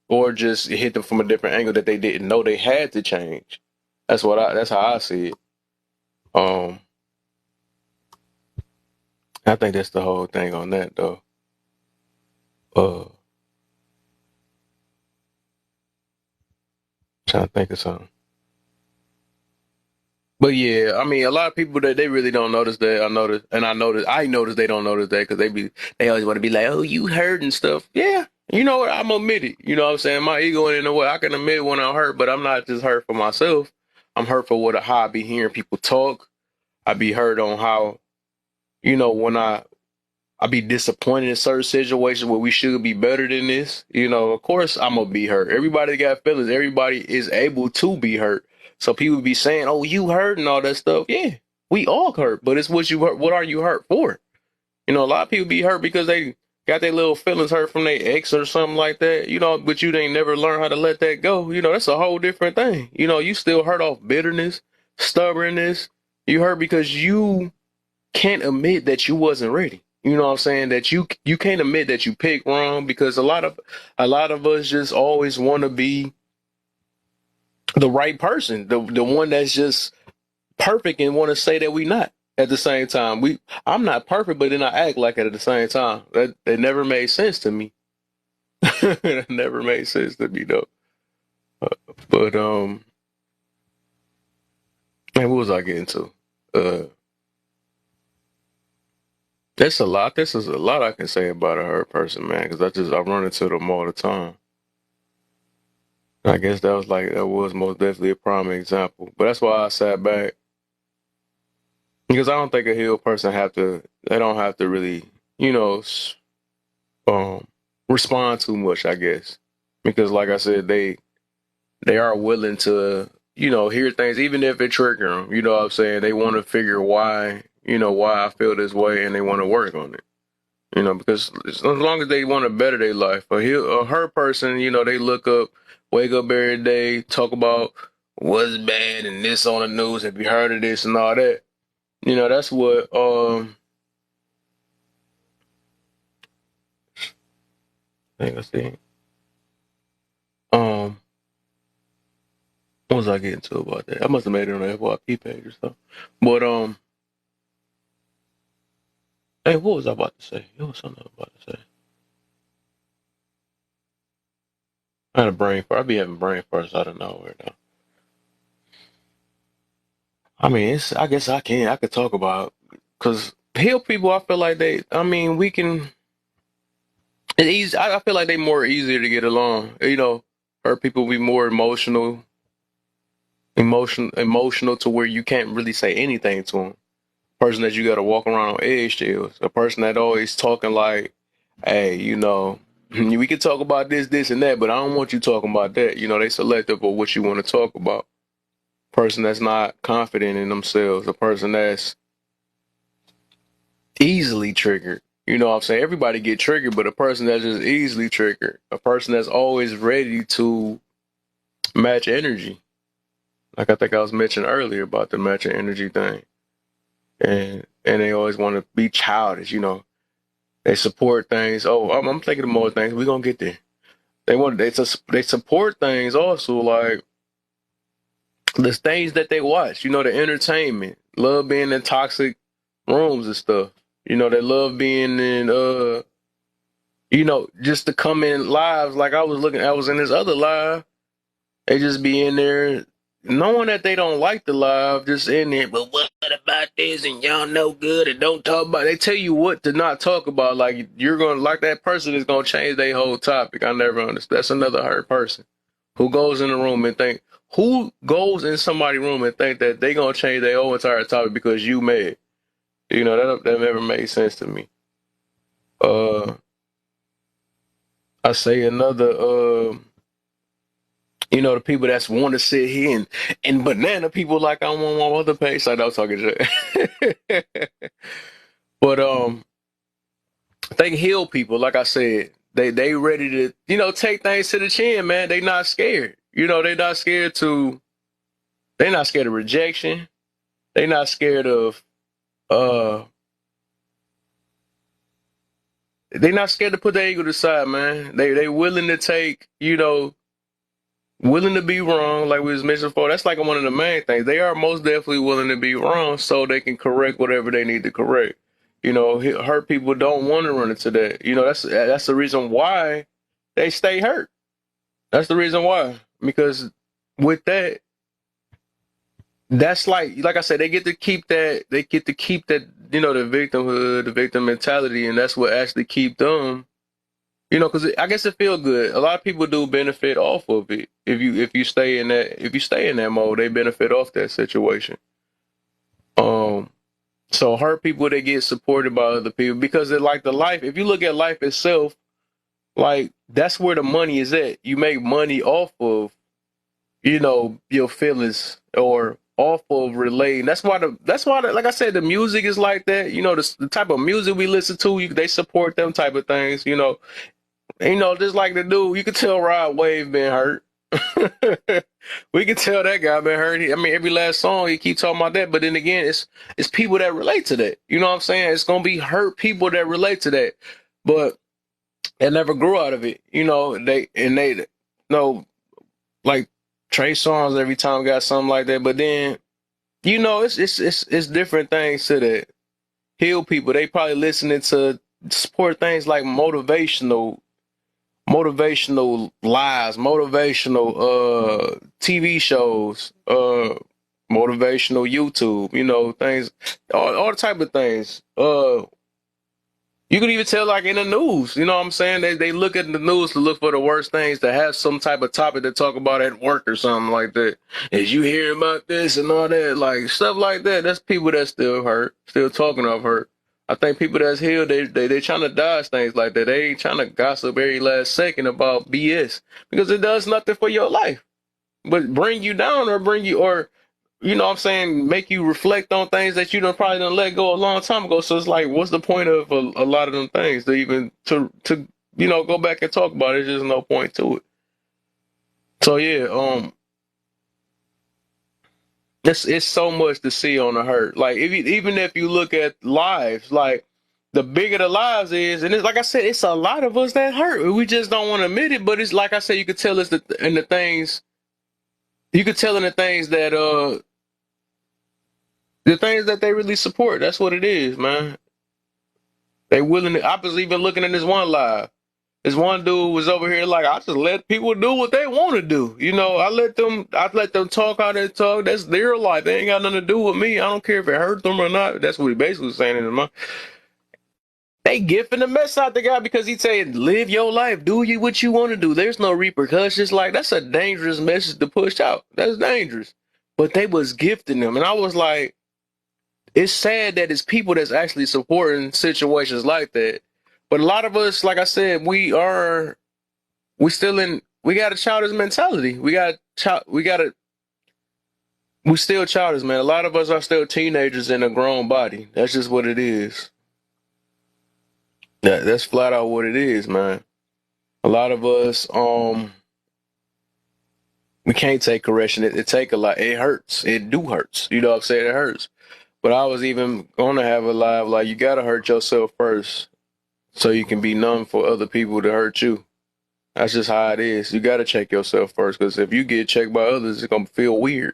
or just hit them from a different angle that they didn't know they had to change. That's how I see it. Um, I think that's the whole thing on that though. Uh, trying to think of something. But yeah, I mean, a lot of people that they really don't notice that. I notice they don't notice that because they always want to be like, oh, you hurt and stuff. Yeah, you know what? I'm admit it. You know what I'm saying? My ego in the way I can admit when I'm hurt, but I'm not just hurt for myself. I'm hurt for how I be hearing people talk. I be hurt on how, when I be disappointed in certain situations where we should be better than this. Of course I'm gonna be hurt. Everybody got feelings. Everybody is able to be hurt. So people be saying, "Oh, you hurt" and all that stuff. Yeah, we all hurt, but it's what you hurt. What are you hurt for? A lot of people be hurt because they got their little feelings hurt from their ex or something like that. But you ain't never learn how to let that go. That's a whole different thing. You still hurt off bitterness, stubbornness. You hurt because you can't admit that you wasn't ready. You know what I'm saying? That you can't admit that you picked wrong because a lot of us just always want to be the right person, the one that's just perfect and want to say that we not at the same time. I'm not perfect, but then I act like it at the same time. That never made sense to me. It never made sense to me though. But man, what was I getting to? Uh, That's a lot. This is a lot I can say about a hurt person, man, because I run into them all the time. I guess that was most definitely a prime example. But that's why I sat back because I don't think a healed person they don't have to really, you know, um, respond too much. I guess because, like I said, they are willing to, hear things even if it trigger them. You know what I'm saying? They want to figure why I feel this way, and they want to work on it. Because as long as they want to better their life, a her person, they wake up every day, talk about what's bad and this on the news. Have you heard of this and all that? That's what. I think I see. Um, what was I getting to about that? I must have made it on the FYP page or something. But hey, what was I about to say? It was something I was about to say. I had a brain fart. I be having brain farts out of nowhere now. I mean, I guess I could talk about because heal people. I feel like I mean, we can. It's easy. I feel like they more easier to get along. Hurt people be more emotional to where you can't really say anything to them. Person that you got to walk around on eggshells. A person that always talking like, "Hey, we can talk about this, and that, but I don't want you talking about that." They selective of what you want to talk about. Person that's not confident in themselves. A person that's easily triggered. You know what I'm saying? Everybody get triggered, but a person that's just easily triggered, a person that's always ready to match energy. Like I think I was mentioning earlier about the matching energy thing. And they always want to be childish. They support things. Oh, I'm thinking of more things. We're gonna get there. They support things also like the things that they watch, the entertainment. Love being in toxic rooms and stuff. They love being in just to come in lives like I was in this other live. They just be in there knowing that they don't like the live, just in there, but what about this? And y'all know good and don't talk about it. They tell you what to not talk about. Like you're gonna like that person is gonna change their whole topic. I never understand. That's another hurt person who goes in the room and who goes in somebody's room and think that they gonna change their whole entire topic because you mad. That never made sense to me. Uh I say another the people that's want to sit here and banana people like I'm on my other page. I know I'm talking shit. But they heal people, like I said. They ready to, take things to the chin, man. They not scared. They're not scared of rejection. They not scared of uh they not scared to put their ego to the side, man. They willing to take, willing to be wrong, like we was mentioning before. That's like one of the main things. They are most definitely willing to be wrong so they can correct whatever they need to correct. Hurt people don't want to run into that. That's the reason why they stay hurt. That's the reason why. Because with that, that's like I said, they get to keep that. They get to keep that. The victimhood, the victim mentality, and that's what actually keep them. Because I guess it feel good. A lot of people do benefit off of it. If you stay in that mode, they benefit off that situation. Um, so hurt people, they get supported by other people because they like the life. If you look at life itself, like that's where the money is at. You make money off of your feelings or off of relating. That's why like I said, the music is like that. The type of music we listen to, they support them type of things. Just like the dude, you could tell Rod Wave been hurt. We can tell that guy been hurt. I mean, every last song he keep talking about that. But then again, it's people that relate to that. You know what I'm saying? It's gonna be hurt people that relate to that, but they never grew out of it. They like Trey Songz every time got something like that. But then it's different things to that. Heal people. They probably listening to support things like motivational lives, motivational TV shows, motivational YouTube, things, all the type of things. You can even tell like in the news, you know what I'm saying? They look at the news to look for the worst things, to have some type of topic to talk about at work or something like that. As you hear about this and all that, like stuff like that, that's people that still hurt, still talking of hurt. I think people that's healed, they trying to dodge things like that. They ain't trying to gossip every last second about BS because it does nothing for your life, but bring you down or what I'm saying, make you reflect on things that you probably done let go a long time ago. So it's like, what's the point of a lot of them things to go back and talk about it? There's just no point to it. So yeah, it's so much to see on the hurt. Like even if you look at lives, like the bigger the lives is, and it's like I said, it's a lot of us that hurt. We just don't want to admit it, but it's like I said, you could tell in the things, you could tell in the things that they really support. That's what it is, man. They willing to. I was even looking at this one live. This one dude was over here like, I just let people do what they want to do. I let them talk how they talk. That's their life. They ain't got nothing to do with me. I don't care if it hurt them or not. That's what he basically was saying in his mind. They gifting the mess out the guy because he saying, live your life, do you what you want to do. There's no repercussions. Like, that's a dangerous message to push out. That's dangerous. But they was gifting them. And I was like, it's sad that it's people that's actually supporting situations like that. But a lot of us, like I said, we got a childish mentality. We still childish, man. A lot of us are still teenagers in a grown body. That's just what it is. That's flat out what it is, man. A lot of us, we can't take correction. It take a lot. It hurts. It do hurts. You know what I'm saying? It hurts. But I was even going to have a live, like, you got to hurt yourself first so you can be numb for other people to hurt you. That's just how it is. You got to check yourself first, because if you get checked by others, it's going to feel weird.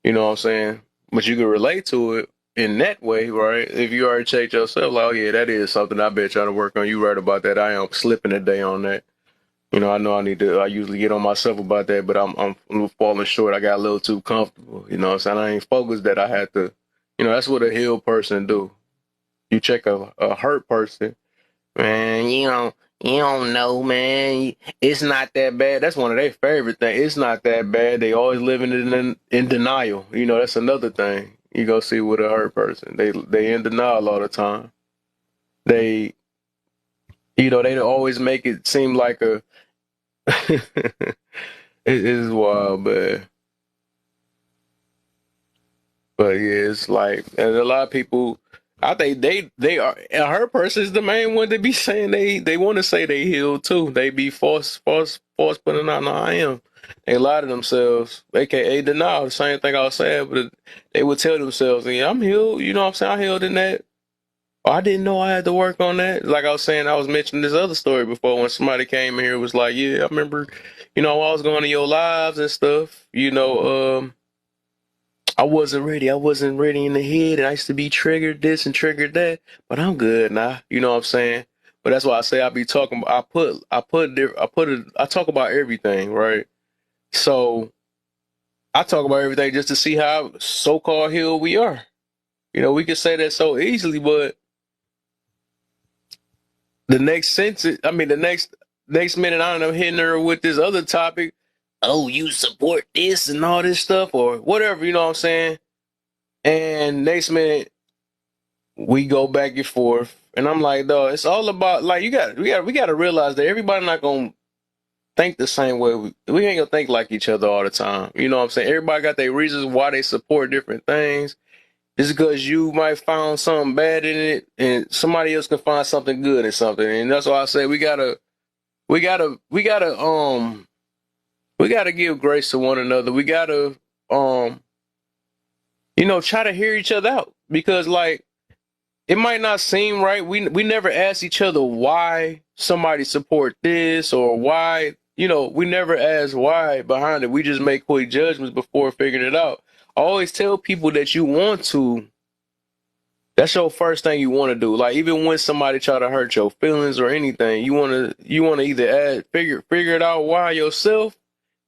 You know what I'm saying? But you can relate to it in that way, right? If you already checked yourself, like, oh, yeah, that is something I bet y'all to work on. You right about that. I am slipping a day on that. I know I usually get on myself about that, but I'm falling short. I got a little too comfortable. You know what I'm saying? I ain't focused that I had to. That's what a healed person do. You check a hurt person, man, you don't know, man. It's not that bad. That's one of their favorite things. It's not that bad. They always living in denial. That's another thing. You go see with a hurt person. They in denial all the time. They they always make it seem like it is wild, man. But yeah, it's like, and a lot of people, I think they are, and her person is the main one to be saying they want to say they healed too. They be force putting out, no, I am. They lie to themselves, aka denial. The same thing I was saying, but they would tell themselves, yeah, I'm healed. You know what I'm saying? I healed in that. Oh, I didn't know I had to work on that. Like I was saying, I was mentioning this other story before when somebody came in here and was like, yeah, I remember, I was going to your lives and stuff, I wasn't ready. I wasn't ready in the head, and I used to be triggered this and triggered that. But I'm good now. You know what I'm saying? But that's why I say I be talking. I talk about everything, right? So I talk about everything just to see how so-called healed we are. You know, we can say that so easily, but the next sentence, I mean, the next minute, I don't know, hitting her with this other topic. Oh, you support this and all this stuff, or whatever. You know what I'm saying? And next minute, we go back and forth, and I'm like, dog, it's all about like we got to realize that everybody not gonna think the same way. We ain't gonna think like each other all the time. You know what I'm saying? Everybody got their reasons why they support different things. Just because you might find something bad in it, and somebody else can find something good in something, and that's why I say we gotta, we gotta, we gotta give grace to one another. We gotta, try to hear each other out because, like, it might not seem right. We never ask each other why somebody support this or why. We never ask why behind it. We just make quick judgments before figuring it out. I always tell people that you want to. That's your first thing you want to do. Like even when somebody try to hurt your feelings or anything, you want to either figure it out why yourself.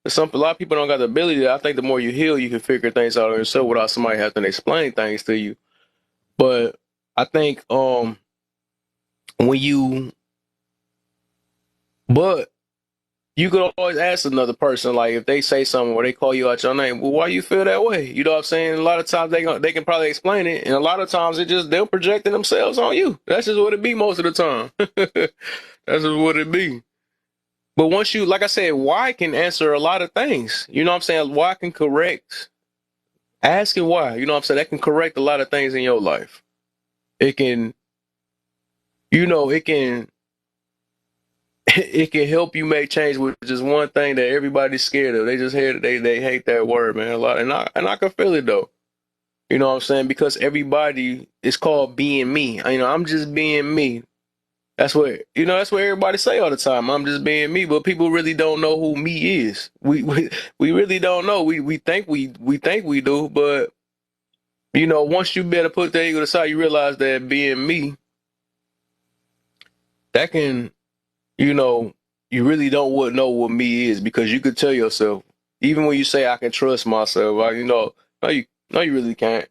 A lot of people don't got the ability. I think the more you heal, you can figure things out on yourself without somebody having to explain things to you. But I think when you but you could always ask another person, like if they say something or they call you out your name, well, why you feel that way? You know what I'm saying? A lot of times they can probably explain it, and a lot of times they're projecting themselves on you. That's just what it be most of the time. That's just what it be. But once you, like I said, why can answer a lot of things. You know what I'm saying? Why can correct. Asking why, you know what I'm saying? That can correct a lot of things in your life. It can, it can it can help you make change with just one thing that everybody's scared of. They just hate they hate that word, man, a lot. And I can feel it though. You know what I'm saying? Because everybody is called being me. I'm just being me. That's what everybody say all the time. I'm just being me, but people really don't know who me is. We really don't know. We think we do, but once you better put that ego aside, you realize that being me, that can you know, you really don't want to know what me is because you could tell yourself, even when you say I can trust myself, no, you really can't.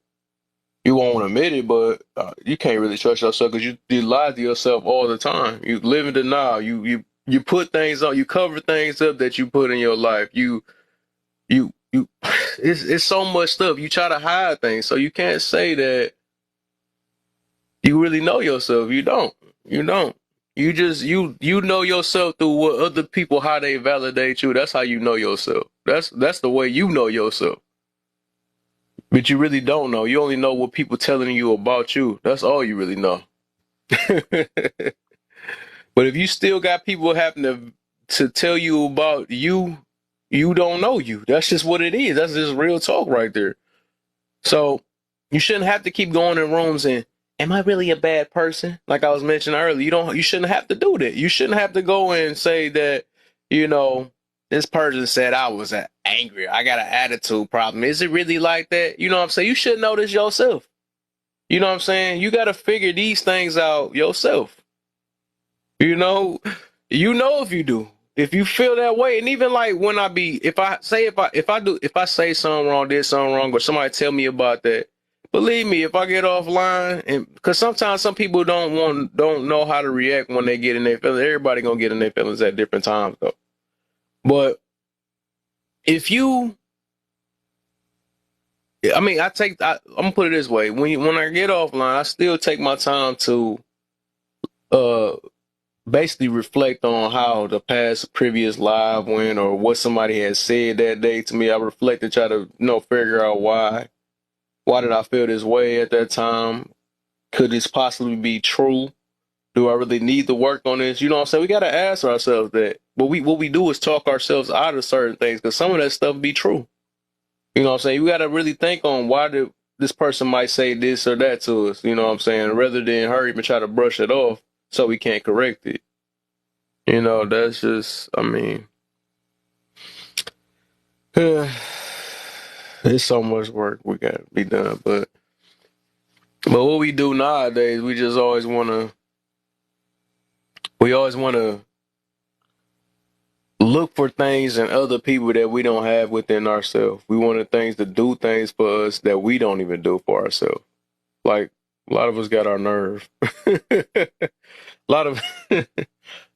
You won't admit it, but you can't really trust yourself because you lie to yourself all the time. You live in denial. You put things on. You cover things up that you put in your life. You. It's so much stuff. You try to hide things, so you can't say that you really know yourself. You don't. You don't. You just you know yourself through what other people how they validate you. That's how you know yourself. That's the way you know yourself. But you really don't know. You only know what people telling you about you. That's all you really know. But if you still got people having to tell you about you, you don't know you. That's just what it is. That's just real talk right there. So you shouldn't have to keep going in rooms and am I really a bad person? Like I was mentioning earlier, you shouldn't have to do that. You shouldn't have to go and say that, you know, this person said I was angry. I got an attitude problem. Is it really like that? You know what I'm saying? You should know this yourself. You know what I'm saying? You got to figure these things out yourself. You know, if you do. If you feel that way, and even like when if I say something wrong, did something wrong, or somebody tell me about that, believe me, if I get offline, and because sometimes some people don't know how to react when they get in their feelings. Everybody gonna get in their feelings at different times, though. But if you, I mean, I'm gonna put it this way: when I get offline, I still take my time to uh basically reflect on how the past previous live went or what somebody had said that day to me. I reflect and try to, figure out why. Why did I feel this way at that time? Could this possibly be true? Do I really need to work on this? You know what I'm saying? We got to ask ourselves that. But what we do is talk ourselves out of certain things because some of that stuff be true. You know what I'm saying? You got to really think on why this person might say this or that to us. You know what I'm saying? Rather than hurry up and try to brush it off so we can't correct it. That's just, I mean, There's so much work we got to be done, but what we do nowadays, we just always want to. We always want to look for things in other people that we don't have within ourselves. We wanted things to do things for us that we don't even do for ourselves. Like a lot of us got our nerve. a lot of a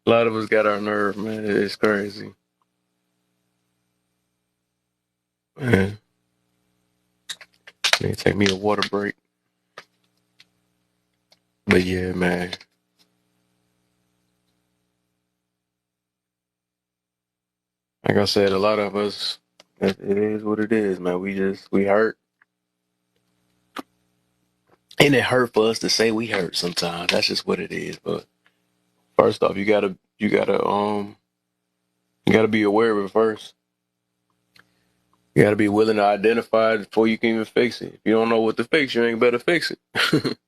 lot of us got our nerve, man. It's crazy. Man, need to take me a water break. But yeah, man. Like I said, a lot of us, it is what it is, man. We hurt. And it hurt for us to say we hurt sometimes. That's just what it is. But first off, you gotta be aware of it first. You gotta be willing to identify it before you can even fix it. If you don't know what to fix, you ain't better fix it.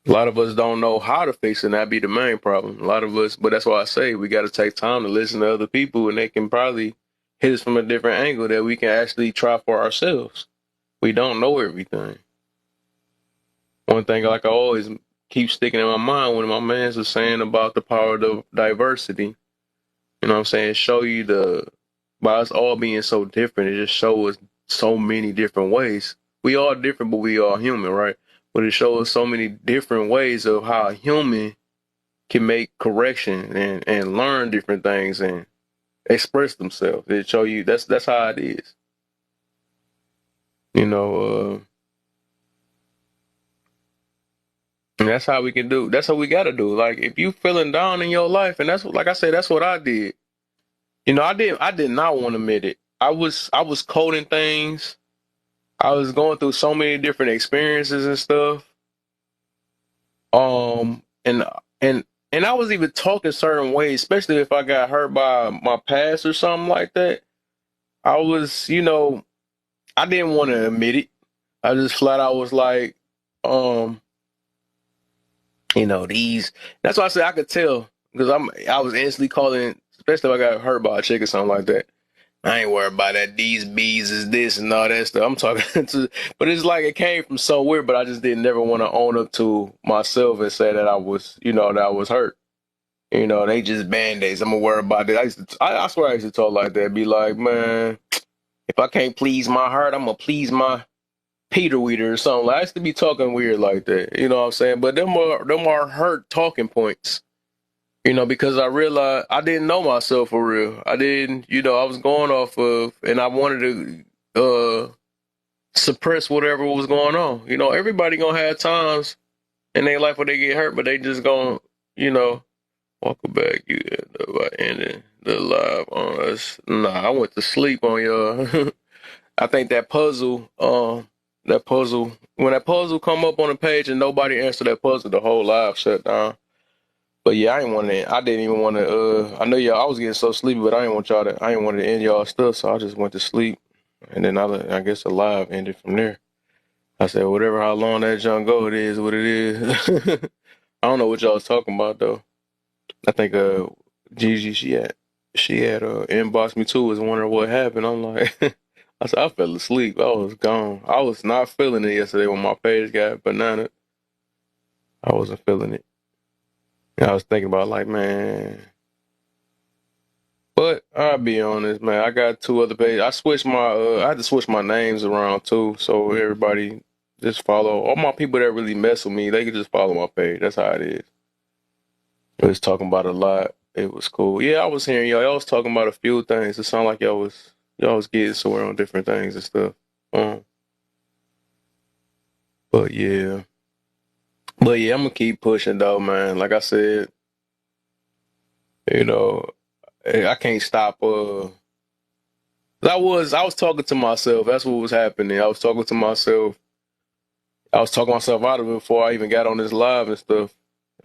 A lot of us don't know how to fix it, and that be the main problem. A lot of us, but that's why I say we got to take time to listen to other people, and they can probably hit us from a different angle that we can actually try for ourselves. We don't know everything. One thing, like I always keep sticking in my mind when my man's was saying about the power of diversity. You know what I'm saying? Show you by us all being so different, it just shows us so many different ways. We all different, but we all human, right? But it shows us so many different ways of how a human can make correction and learn different things and express themselves. It show you that's how it is. You know, and that's how we can do. That's how we gotta do. Like if you feeling down in your life, and that's what, like I said, that's what I did. You know, I did not want to admit it. I was coding things. I was going through so many different experiences and stuff. Um, and and and I was even talking certain ways, especially if I got hurt by my past or something like that. I was, I didn't want to admit it. I just flat out was like, um, these. That's why I said I could tell because I was instantly calling, especially if I got hurt by a chick or something like that. I ain't worried about that. These bees is this and all that stuff. I'm talking to, but it's like it came from somewhere, but I just didn't never want to own up to myself and say that I was, that I was hurt. They just band-aids. I'm gonna worry about it. I swear I used to talk like that. Be like, man, if I can't please my heart, I'm gonna please my Peter Weeder or something. Like, I used to be talking weird like that. You know what I'm saying? But them are hurt talking points. Because I realized I didn't know myself for real. I didn't, I was going off of, and I wanted to suppress whatever was going on. Everybody gonna have times in their life where they get hurt, but they just gonna, welcome back. You end up by ending the live on us. Nah, I went to sleep on y'all. I think when that puzzle come up on the page and nobody answered that puzzle, the whole live shut down. But yeah, I didn't even want to, I know y'all, I was getting so sleepy, but I didn't want to end y'all stuff, so I just went to sleep. And then I guess the live ended from there. I said, whatever, how long that junk go, it is what it is. I don't know what y'all was talking about though. I think, Gigi, she had inboxed me too, was wondering what happened. I'm like, I said, I fell asleep. I was gone. I was not feeling it yesterday when my page got banana. I wasn't feeling it. And I was thinking about like, man. But I'll be honest, man. I got two other pages. I had to switch my names around too, so everybody just follow. All my people that really mess with me, they can just follow my page. That's how it is. I was talking about a lot. It was cool. Yeah, I was hearing y'all. Y'all was talking about a few things. It sounded like y'all was getting somewhere on different things and stuff. Um, but yeah. But yeah, I'm gonna keep pushing though, man. Like I said, you know, I can't stop. I was talking to myself. That's what was happening. I was talking to myself. I was talking myself out of it before I even got on this live and stuff.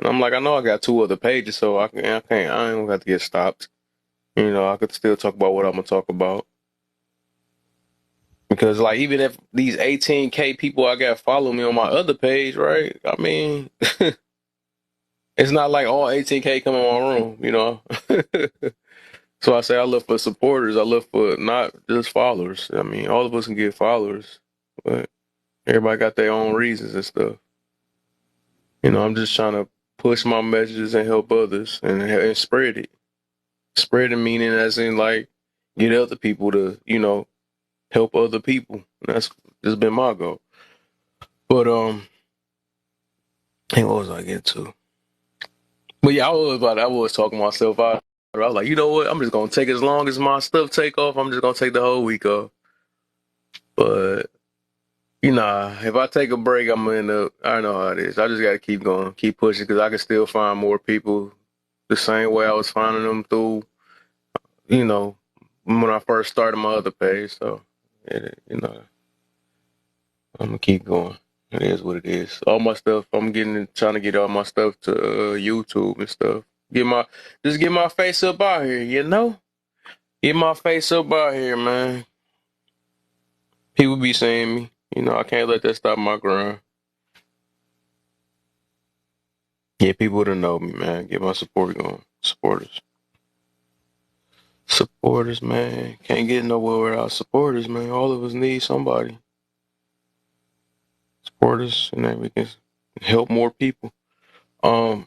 And I'm like, I know I got two other pages, so I ain't gonna have to get stopped. I could still talk about what I'm gonna talk about. Because like even if these 18K people I got follow me on my other page, right? I mean, it's not like all 18K come in my room. So I say I look for supporters. I look for not just followers. I mean, all of us can get followers, but everybody got their own reasons and stuff. I'm just trying to push my messages and help others and spread it. Spread the meaning as in like get other people to, help other people. That's just been my goal. But hey, what was I getting to? But yeah, I was talking myself out. I was like, you know what? I'm just gonna take as long as my stuff take off. I'm just gonna take the whole week off. But if I take a break, I'm gonna end up. I know how it is. I just gotta keep going, keep pushing, because I can still find more people the same way I was finding them through, you know, when I first started my other page. So, I'm gonna keep going. It is what it is. All my stuff, trying to get all my stuff to YouTube and stuff. Get my face up out here, Get my face up out here, man. People be seeing me. I can't let that stop my grind. Get people to know me, man. Get my support going. Supporters. Supporters, man. Can't get nowhere without supporters, man. All of us need somebody. Supporters, and then we can help more people. Um,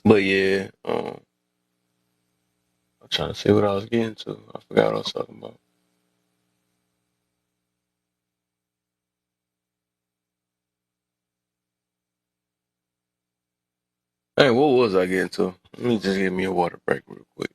but yeah, I'm trying to see what I was getting to. I forgot what I was talking about. Hey, what was I getting to? Let me just give me a water break real quick.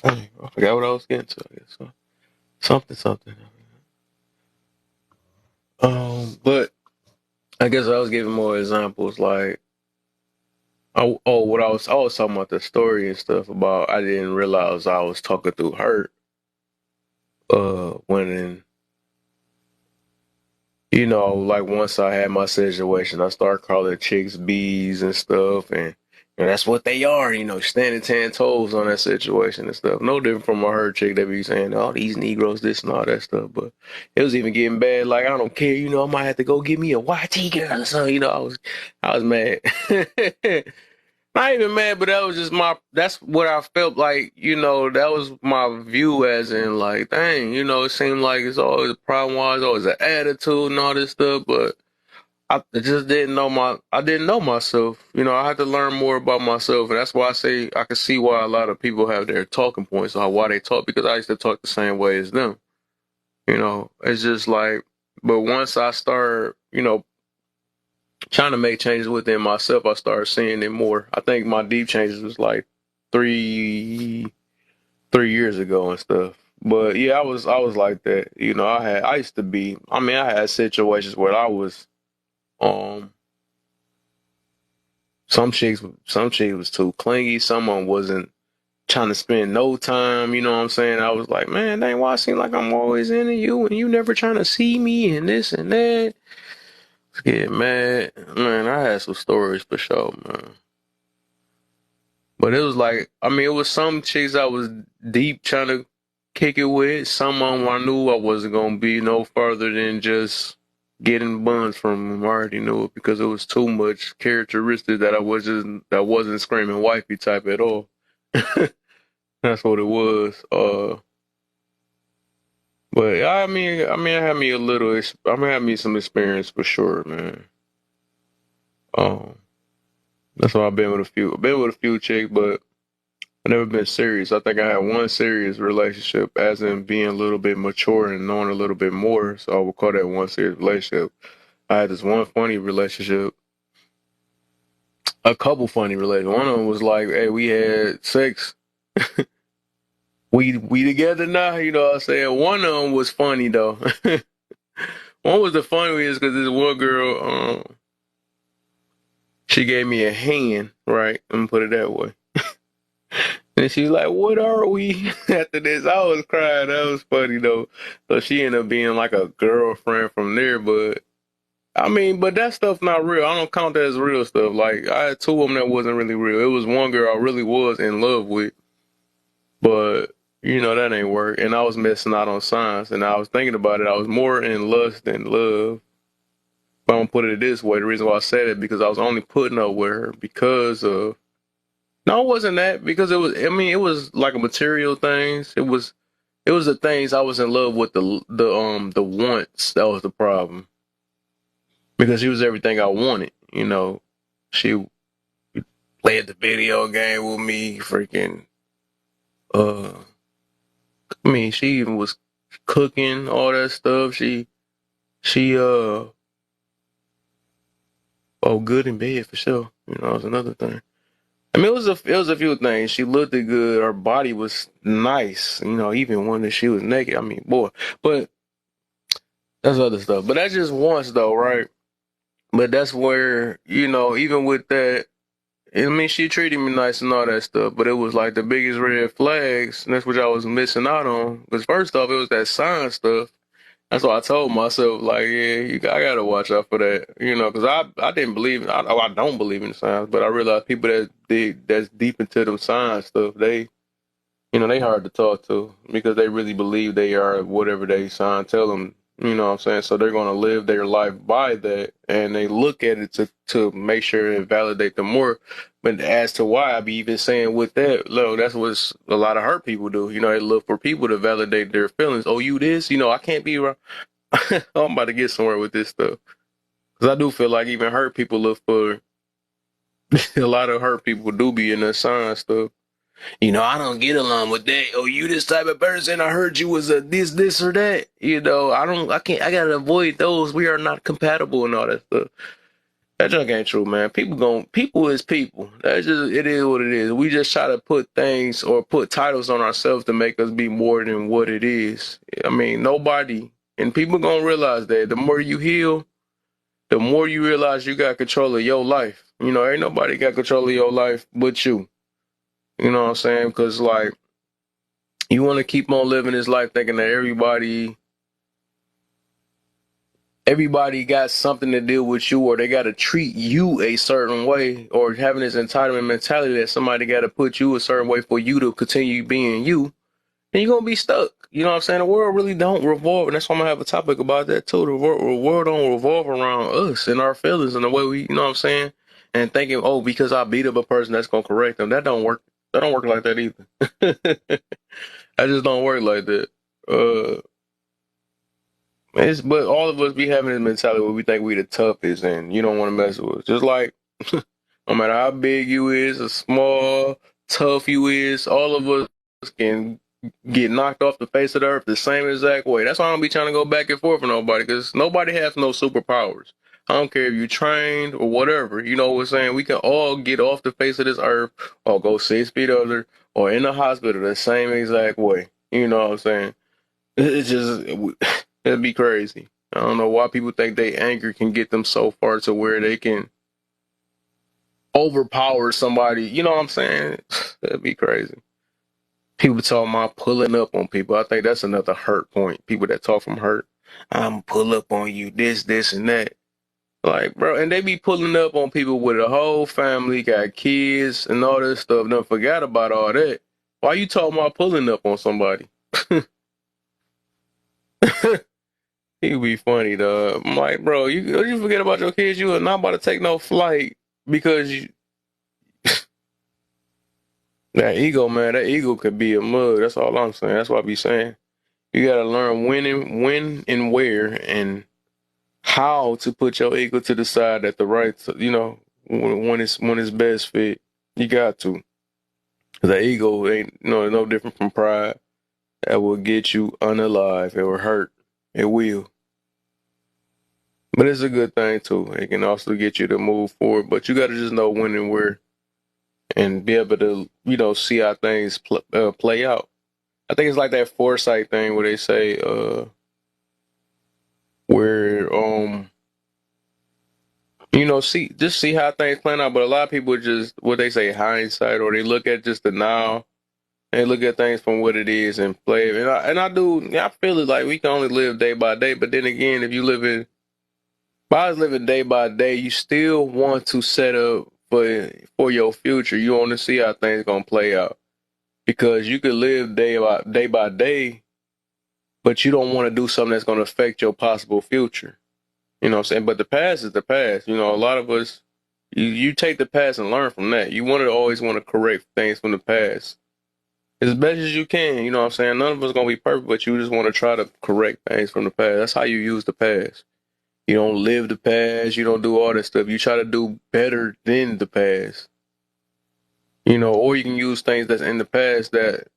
Hey, I forgot what I was getting to. I guess so. Something. But I guess I was giving more examples. Like, what I was talking about the story and stuff about. I didn't realize I was talking through her. When like once I had my situation, I started calling chicks bees and stuff, and that's what they are, standing 10 toes on that situation and stuff. No different from a her chick that be saying, "Oh, these Negroes, this and all that stuff." But it was even getting bad. Like, I don't care, I might have to go get me a YT girl or something. I was mad. Not even mad, but that was just that's what I felt like, that was my view as in like, dang, it seemed like it's always a problem, was always an attitude and all this stuff, but I just I didn't know myself. I had to learn more about myself, and that's why I say I can see why a lot of people have their talking points or why they talk, because I used to talk the same way as them. It's just like, but once I start, trying to make changes within myself, I started seeing it more. I think my deep changes was like three 3 years ago and stuff. But yeah, I was like that. I used to be. I mean, I had situations where I was um some chicks was too clingy. Someone wasn't trying to spend no time. You know what I'm saying? I was like, man, dang, why it seem like I'm always into you and you never trying to see me and this and that. Get mad, man. I had some stories for sure, man. But it was like, I mean, it was some chicks I was deep trying to kick it with. Some of them I knew I wasn't gonna be no further than just getting buns from them. I already knew it because it was too much characteristic that wasn't screaming wifey type at all. That's what it was. But I had me a little. I had me some experience for sure, man. Um, that's why I've been with a few. I've been with a few chicks, but I never been serious. I think I had one serious relationship, as in being a little bit mature and knowing a little bit more. So I would call that one serious relationship. I had this one funny relationship, a couple funny relationships. One of them was like, hey, we had sex. We together now, what I'm saying? One of them was funny though. One was the funniest because this one girl, she gave me a hand, right? I'm gonna put it that way. And she's like, what are we? After this, I was crying. That was funny though. So she ended up being like a girlfriend from there, but I mean, but that stuff not real. I don't count that as real stuff. Like I had two of them that wasn't really real. It was one girl I really was in love with, but that ain't work. And I was missing out on signs. And I was thinking about it. I was more in lust than love. But I'm gonna put it this way. The reason why I said it because I was only putting up with her because of. No, it wasn't that because it was. I mean, it was like a material things. It was. It was the things I was in love with the wants. That was the problem because she was everything I wanted. She played the video game with me. Freaking. Uh, I mean, she even was cooking all that stuff. She good in bed for sure. That was another thing. I mean, it was a few things. She looked good. Her body was nice. Even when she was naked. I mean, boy. But that's other stuff. But that's just once though, right? But that's where even with that, I mean, she treated me nice and all that stuff. But it was like the biggest red flags, and that's what I was missing out on. Because first off, it was that sign stuff. That's why I told myself, like, yeah, I gotta watch out for that, because I didn't believe, I don't believe in signs, but I realize people that's deep into them signs stuff, they hard to talk to because they really believe they are whatever they sign tell them. You know what I'm saying? So they're gonna live their life by that, and they look at it to make sure and validate them more. But as to why I be even saying with that, look, that's what a lot of hurt people do. They look for people to validate their feelings. Oh, you this? I can't be wrong. I'm about to get somewhere with this stuff because I do feel like even hurt people look for a lot of hurt people do be in that sign stuff. I don't get along with that. Oh, you this type of person. I heard you was a this, or that. I can't, I gotta avoid those. We are not compatible and all that stuff. That junk ain't true, man. People is people. It is what it is. We just try to put things or put titles on ourselves to make us be more than what it is. I mean, nobody, and people gonna realize that the more you heal, the more you realize you got control of your life. Ain't nobody got control of your life but you. You know what I'm saying? Because, like, you want to keep on living this life thinking that everybody got something to deal with you or they got to treat you a certain way or having this entitlement mentality that somebody got to put you a certain way for you to continue being you, then you're going to be stuck. You know what I'm saying? The world really don't revolve, and that's why I'm going to have a topic about that too. The world don't revolve around us and our feelings and the way we, you know what I'm saying? And thinking, oh, because I beat up a person, that's going to correct them. That don't work. That don't work like that either. I just don't work like that. Uh, but all of us be having this mentality where we think we the toughest and you don't want to mess with us. Just like no matter how big you is, or small, tough you is, all of us can get knocked off the face of the earth the same exact way. That's why I don't be trying to go back and forth with nobody because nobody has no superpowers. I don't care if you're trained or whatever. You know what I'm saying? We can all get off the face of this earth or go 6 feet under or in the hospital the same exact way. You know what I'm saying? It's just, it'd be crazy. I don't know why people think they anger can get them so far to where they can overpower somebody. You know what I'm saying? That'd be crazy. People talking about pulling up on people. I think that's another hurt point. People that talk from hurt. I'm pull up on you, this, and that. Like, bro, and they be pulling up on people with a whole family, got kids, and all this stuff. Don't forget about all that. Why you talking about pulling up on somebody? He be funny, dog. I'm like, bro, you forget about your kids. You are not about to take no flight because that ego, man. That ego could be a mug. That's all I'm saying. That's what I be saying. You gotta learn when and where, and how to put your ego to the side at the right, when it's best fit. You got to. 'Cause that ego ain't no different from pride. That will get you unalive. It will hurt. It will. But it's a good thing too. It can also get you to move forward. But you got to just know when and where, and be able to, see how things play out. I think it's like that foresight thing where they say, where see how things plan out. But a lot of people just what they say hindsight, or they look at just the now. And they look at things from what it is and play it. And I do. I feel it like we can only live day by day. But then again, if you live in by living day by day, you still want to set up for your future. You want to see how things gonna play out because you could live day by day, but you don't want to do something that's gonna affect your possible future. You know what I'm saying? But the past is the past. You know, a lot of us, you take the past and learn from that. You want to always want to correct things from the past as best as you can. You know what I'm saying? None of us gonna be perfect, but you just want to try to correct things from the past. That's how you use the past. You don't live the past. You don't do all that stuff. You try to do better than the past. You know, or you can use things that's in the past that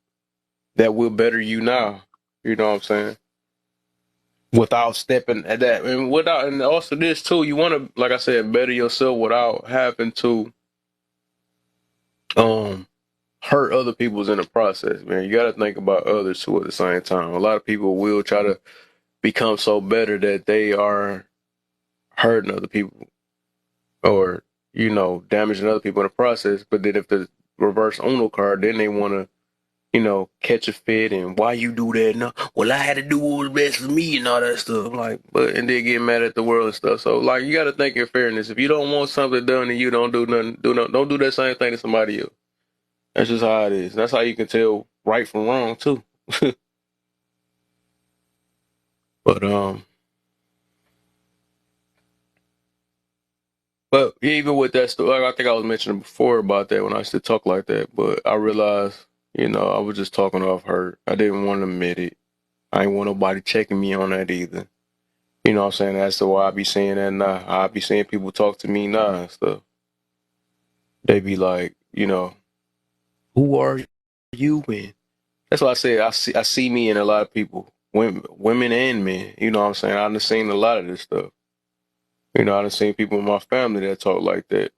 will better you now. You know what I'm saying? Without stepping at that, and also this too. You want to, like I said, better yourself without having to um hurt other people's in the process. Man, you got to think about others too at the same time. A lot of people will try to become so better that they are hurting other people or damaging other people in the process. But then if the reverse Uno card, then they want to catch a fit and why you do that? No, well I had to do what was best for me and all that stuff. Like, but and then get mad at the world and stuff. So like you got to think in fairness. If you don't want something done and you don't do nothing, don't do that same thing to somebody else. That's just how it is. That's how you can tell right from wrong too. But But even with that stuff, like I think I was mentioning before about that when I used to talk like that, but I realized, I was just talking off hurt. I didn't want to admit it. I didn't want nobody checking me on that either. You know what I'm saying? That's the why I be saying that now. I be seeing people talk to me now and stuff. They be like, who are you in? That's why I say I see me in a lot of people, women and men. You know what I'm saying? I've seen a lot of this stuff. I've seen people in my family that talk like that.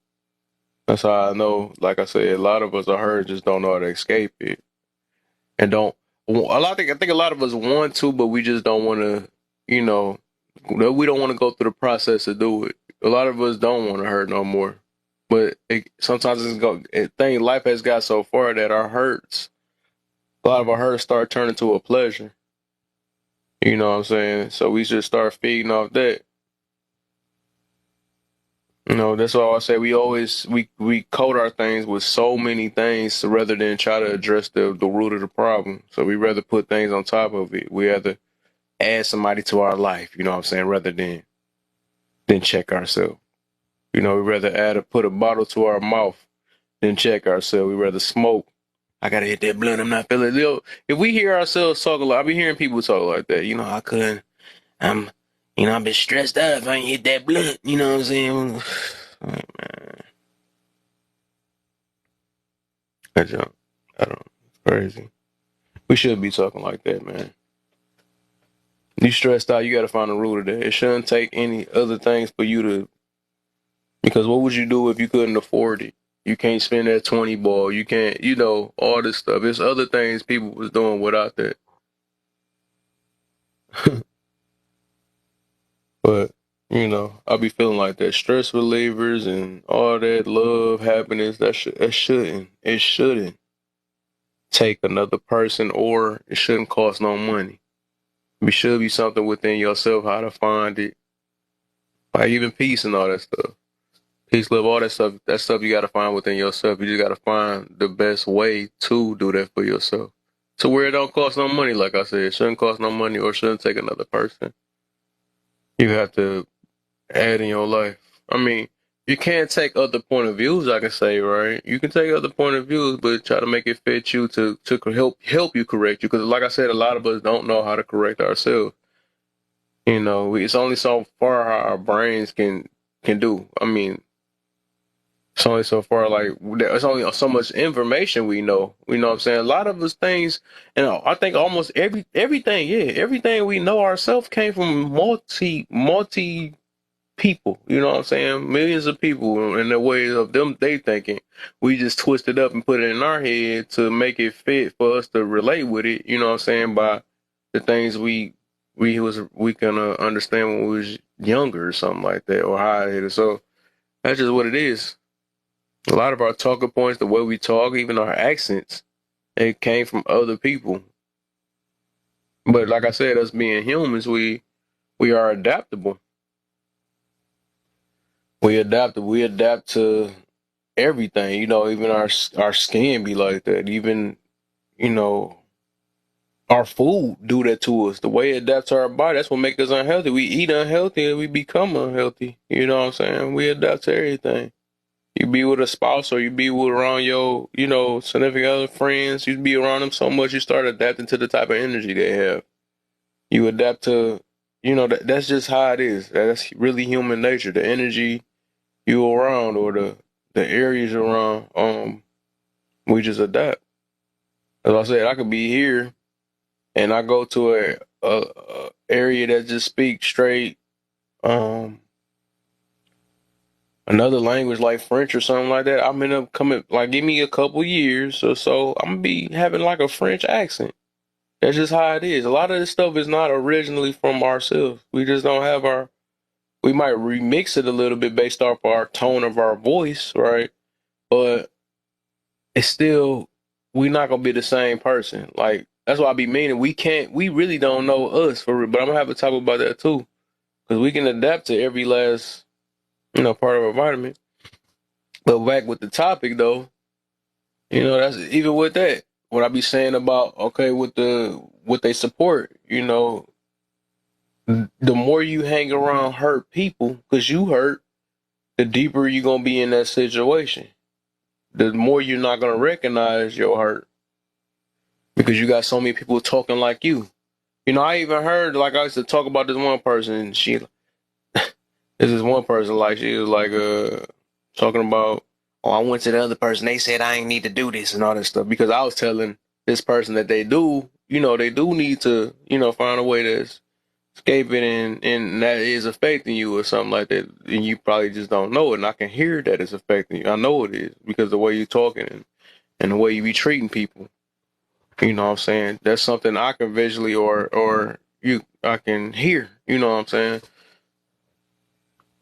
That's how I know, like I said, a lot of us are hurt, just don't know how to escape it. And don't, I think a lot of us want to, but we just don't want to, you know, we don't want to go through the process to do it. A lot of us don't want to hurt no more. But sometimes life has got so far that a lot of our hurts start turning to a pleasure. You know what I'm saying? So we should start feeding off that. That's why I say we coat our things with so many things rather than try to address the root of the problem. So we rather put things on top of it. We rather add somebody to our life, you know what I'm saying, rather than check ourselves. We rather put a bottle to our mouth than check ourselves. We rather smoke. I gotta hit that blunt. I'm not feeling it. If we hear ourselves talk a lot, I be hearing people talk like that. I couldn't. I'm, I've been stressed out if I ain't hit that blunt. You know what I'm saying? Like, man. I don't. I don't. It's crazy. We should be talking like that, man. You stressed out, you got to find the root of that. It shouldn't take any other things for you to. Because what would you do if you couldn't afford it? You can't spend that 20 ball. You can't, all this stuff. There's other things people was doing without that. But, I'll be feeling like that. Stress relievers and all that love, happiness, it shouldn't take another person or it shouldn't cost no money. It should be something within yourself how to find it. Like even peace and all that stuff. Peace, love, all that stuff you got to find within yourself. You just got to find the best way to do that for yourself. To where it don't cost no money, like I said. It shouldn't cost no money or shouldn't take another person. You have to add in your life. I mean, you can't take other point of views, I can say, right? You can take other point of views, but try to make it fit you to help you correct you. Because like I said, a lot of us don't know how to correct ourselves. It's only so far how our brains can do. I mean, it's only so far like there's only so much information we know. You know what I'm saying? A lot of us things, I think almost everything we know ourselves came from multi people. You know what I'm saying? Millions of people in the ways of them they thinking. We just twist it up and put it in our head to make it fit for us to relate with it. You know what I'm saying? By the things we can understand when we was younger or something like that, or how it is. So that's just what it is. A lot of our talking points, the way we talk, even our accents, it came from other people. But like I said, us being humans, we are adaptable. We adapt to everything. You know, even our skin be like that. Even, you know, our food do that to us. The way it adapts to our body, that's what makes us unhealthy. We eat unhealthy and we become unhealthy. You know what I'm saying? We adapt to everything. You be with a spouse or you be with around your, you know, significant other friends. You be around them so much you start adapting to the type of energy they have. You adapt to, you know, that's just how it is. That's really human nature. The energy you around or the areas around, we just adapt. As I said, I could be here and I go to a area that just speaks straight um another language like French or something like that. I'm end up coming like give me a couple years or so, I'm gonna be having like a French accent. That's just how it is. A lot of this stuff is not originally from ourselves. We just don't have our we might remix it a little bit based off our tone of our voice, right? But it's still we're not gonna be the same person. Like that's why I be meaning we really don't know us for real. But I'm gonna have to talk about that too, because we can adapt to every last part of our environment. But back with the topic though, that's even with that. What I be saying about okay with what they support, the more you hang around hurt people, because you hurt, the deeper you're gonna be in that situation. The more you're not gonna recognize your hurt because you got so many people talking like you. I even heard like I used to talk about this one person. This is one person like she was like talking about. Oh, I went to the other person. They said I ain't need to do this and all that stuff because I was telling this person that they do. They do need to find a way to escape it and that is affecting you or something like that. And you probably just don't know it. And I can hear that it's affecting you. I know it is because the way you're talking and the way you be treating people. You know what I'm saying? That's something I can visually or I can hear. You know what I'm saying?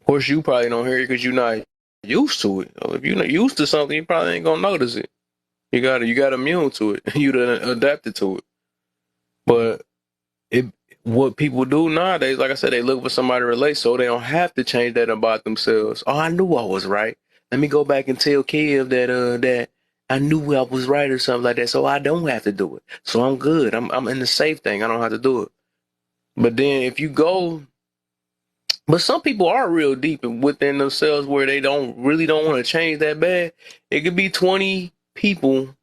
Of course, you probably don't hear it because you're not used to it. If you're not used to something, you probably ain't gonna notice it. You got immune to it. You done adapted to it. But it what people do nowadays, like I said, they look for somebody to relate, so they don't have to change that about themselves. Oh, I knew I was right. Let me go back and tell Kev that I knew I was right or something like that, so I don't have to do it. So I'm good. I'm in the safe thing. I don't have to do it. But then if you go, but some people are real deep within themselves where they don't want to change that bad. It could be 20 people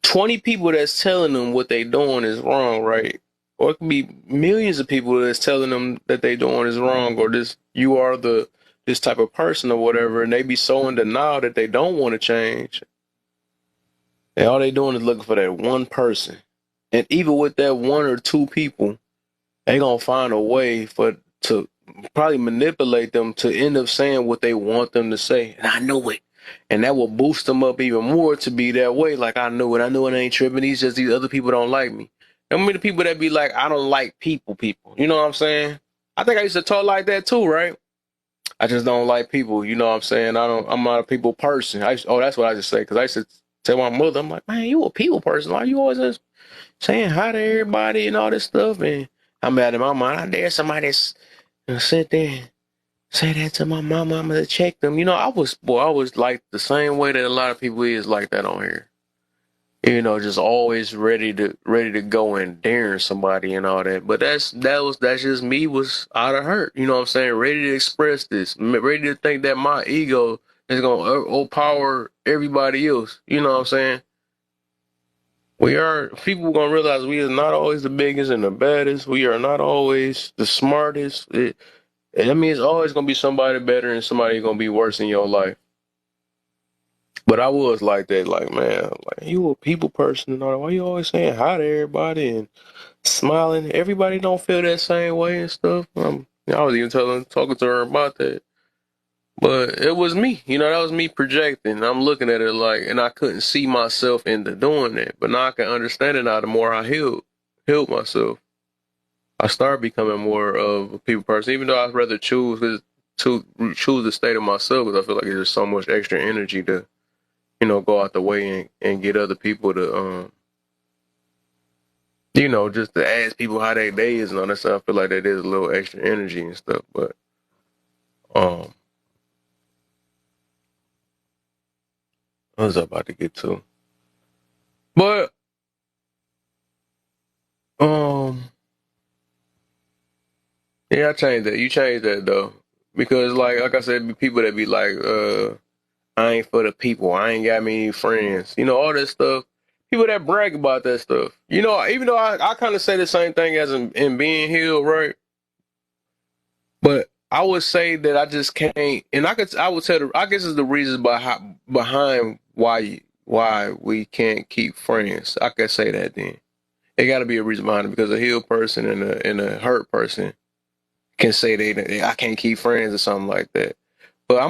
that's telling them what they doing is wrong, right? Or it could be millions of people that's telling them that they doing is wrong, or you are this type of person or whatever, and they be so in denial that they don't want to change. And all they doing is looking for that one person. And even with that one or two people, they gonna find a way to probably manipulate them to end up saying what they want them to say. And I knew it. And that will boost them up even more to be that way. Like I knew it. I knew it ain't tripping. These other people don't like me. I mean the people that be like, I don't like people. You know what I'm saying? I think I used to talk like that too, right? I just don't like people. You know what I'm saying? I'm not a people person. That's what I just say. Because I used to tell my mother, I'm like, man, you a people person. Like you always just saying hi to everybody and all this stuff. And I'm mad in my mind. I dare somebody that's sit there and say that to my mama. I'm gonna check them. I was like the same way that a lot of people is like that on here. Just always ready to go and daring somebody and all that. But that's just me was out of hurt. You know what I'm saying? Ready to express this. Ready to think that my ego is gonna overpower everybody else. You know what I'm saying? People gonna realize we are not always the biggest and the baddest. We are not always the smartest. I mean, it's always gonna be somebody better and somebody gonna be worse in your life. But I was like that, like man, like you a people person and all that. Why you always saying hi to everybody and smiling? Everybody don't feel that same way and stuff. I was even talking to her about that. But it was me, that was me projecting. I'm looking at it like, and I couldn't see myself into doing that. But now I can understand it now. The more I healed myself, I started becoming more of a people person. Even though I'd rather to choose the state of myself, because I feel like there's so much extra energy to, go out the way and get other people to, just to ask people how their day is and all that stuff. I feel like that is a little extra energy and stuff. But, um, What was I about to get to? But um, yeah, I changed that. You changed that though, because like I said, be people that be like, I ain't for the people. I ain't got many friends. You know, all that stuff. People that brag about that stuff. You know, even though I kind of say the same thing as in being healed, right? But I would say that I just can't, and I would tell I guess it's the reasons behind why we can't keep friends. I could say that then. It got to be a reason behind it because a healed person and a hurt person can say I can't keep friends or something like that. But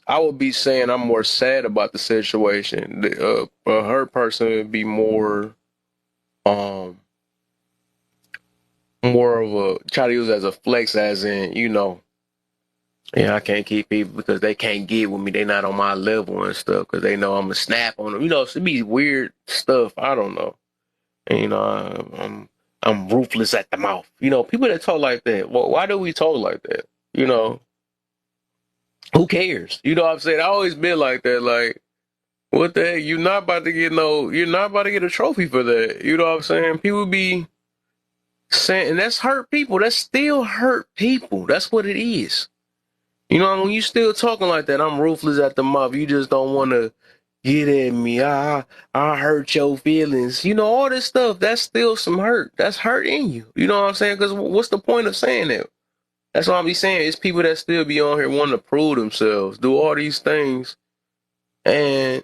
I would be saying I'm more sad about the situation. A hurt person would be um, more of a, try to use it as a flex, as in, yeah, I can't keep people because they can't get with me. They not on my level and stuff because they know I'm a snap on them. You know, it be weird stuff. I don't know. And, I'm ruthless at the mouth. You know, people that talk like that. Well, why do we talk like that? You know, who cares? You know what I'm saying? I always been like that. Like, what the heck? You're not about to get a trophy for that. You know what I'm saying? People be saying, and that's hurt people. That's still hurt people. That's what it is. You know, when you still talking like that, I'm ruthless at the mouth. You just don't want to get at me. I hurt your feelings. You know, all this stuff, that's still some hurt. That's hurt in you. You know what I'm saying? Because what's the point of saying that? That's what I'm be saying. It's people that still be on here wanting to prove themselves, do all these things. And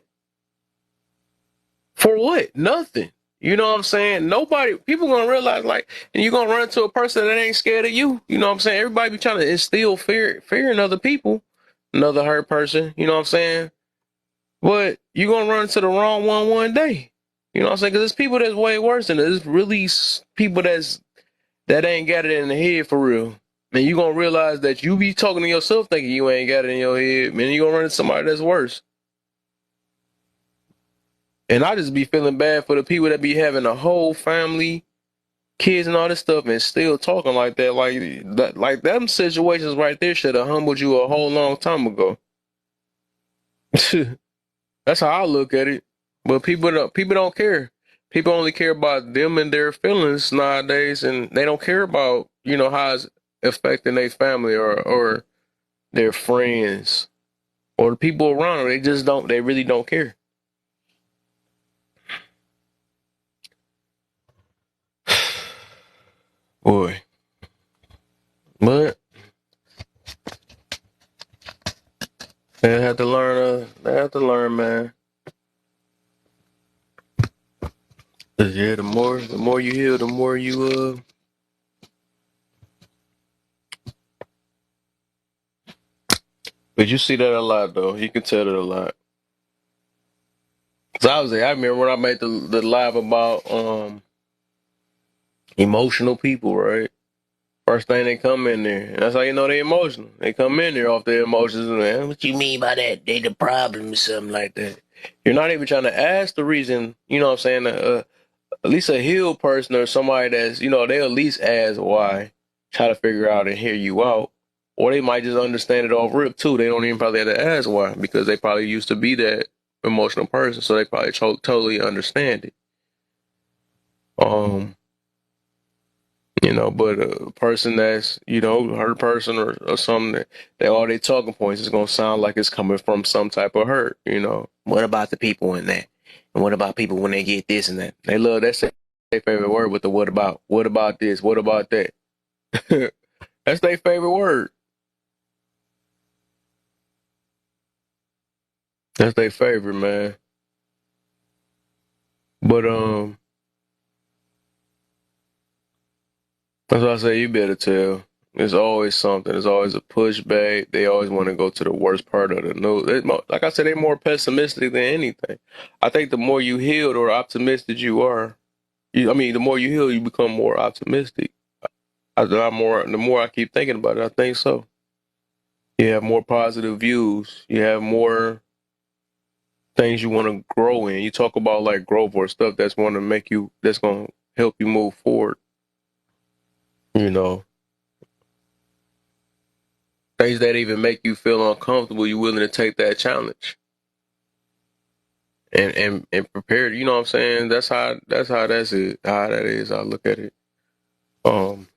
for what? Nothing. You know what I'm saying? People gonna realize, like, and you're gonna run into a person that ain't scared of you. You know what I'm saying? Everybody be trying to instill fear in other people, another hurt person. You know what I'm saying? But you're gonna run into the wrong one day. You know what I'm saying? Because there's people that's way worse than this. There's really people that ain't got it in the head for real. And you gonna realize that you be talking to yourself thinking you ain't got it in your head, man. You gonna run into somebody that's worse. And I just be feeling bad for the people that be having a whole family, kids, and all this stuff, and still talking like that. Like them situations right there should have humbled you a whole long time ago. That's how I look at it. But people don't care. People only care about them and their feelings nowadays, and they don't care about how it's affecting their family or their friends or the people around them. They just don't. They really don't care. Boy, but they have to learn. They have to learn, man. 'Cause, yeah, the more you heal, the more you. But you see that a lot, though. You can tell it a lot. 'Cause I remember when I made the live about emotional people, right? First thing they come in there, and that's how you know they emotional. They come in there off their emotions, and what you mean by that? They the problem or something like that. You're not even trying to ask the reason. You know what I'm saying? At least a healed person or somebody that's they'll at least ask why, try to figure out and hear you out, or they might just understand it off rip too. They don't even probably have to ask why because they probably used to be that emotional person, so they probably totally understand it. Um. But a person that's, hurt person or something that all their talking points is gonna sound like it's coming from some type of hurt. What about the people in that? And what about people when they get this and that? They love that's their favorite word with the what about. What about this? What about that? That's their favorite word. That's their favorite, man. But that's why I say you better tell. There's always something. There's always a pushback. They always want to go to the worst part of the news. Like I said, they're more pessimistic than anything. I think the more you healed or optimistic you are, the more you heal, you become more optimistic. The more I keep thinking about it, I think so. You have more positive views. You have more things you want to grow in. You talk about like growth or stuff that's going to help you move forward. You know. Things that even make you feel uncomfortable, you're willing to take that challenge. and prepared. You know what I'm saying? That's it. How that is. I look at it. Um,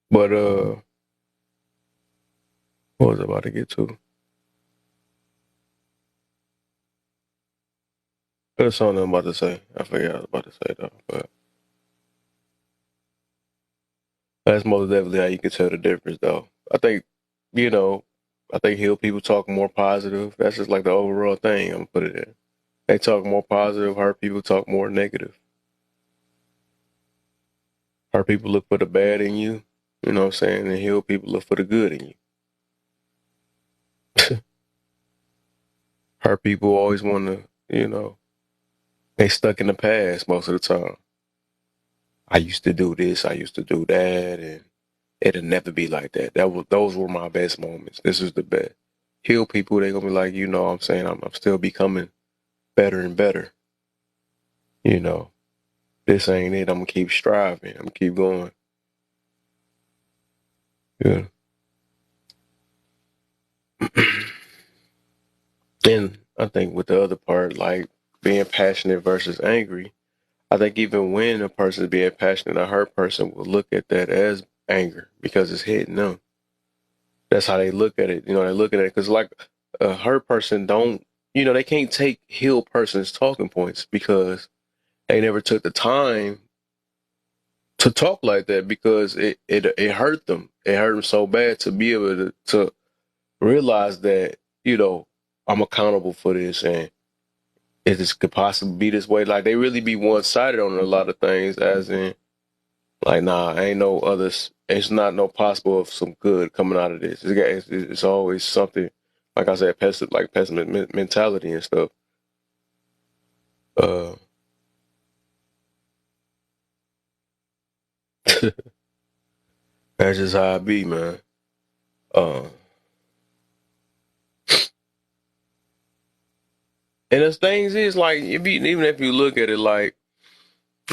but what was I about to get to? There's something I'm about to say. I forgot what I was about to say though. But that's most definitely how you can tell the difference though. I think, you know, I think heal people talk more positive. That's just like the overall thing. I'm gonna put it in. They talk more positive. Hurt people talk more negative. Hurt people look for the bad in you. You know what I'm saying? And heal people look for the good in you. Hurt people always want to, they stuck in the past most of the time. I used to do this, I used to do that, and it'll never be like that. Those were my best moments. This is the best. Heal people, they gonna be like, you know what I'm saying? I'm still becoming better and better. You know, this ain't it. I'm gonna keep striving. I'm gonna keep going. Yeah. And I think with the other part, like being passionate versus angry, I think even when a person is being passionate, a hurt person will look at that as anger because it's hitting them. That's how they look at it. You know, they look at it because like a hurt person don't, they can't take healed person's talking points because they never took the time to talk like that because it hurt them. It hurt them so bad to be able to realize that, I'm accountable for this and if this could possibly be this way. Like they really be one sided on a lot of things, as in like, nah, ain't no others. It's not no possible of some good coming out of this. It's always something, like I said, pessimist mentality and stuff. Uh, that's just how I be, man. Uh, and the things is like, even if you look at it like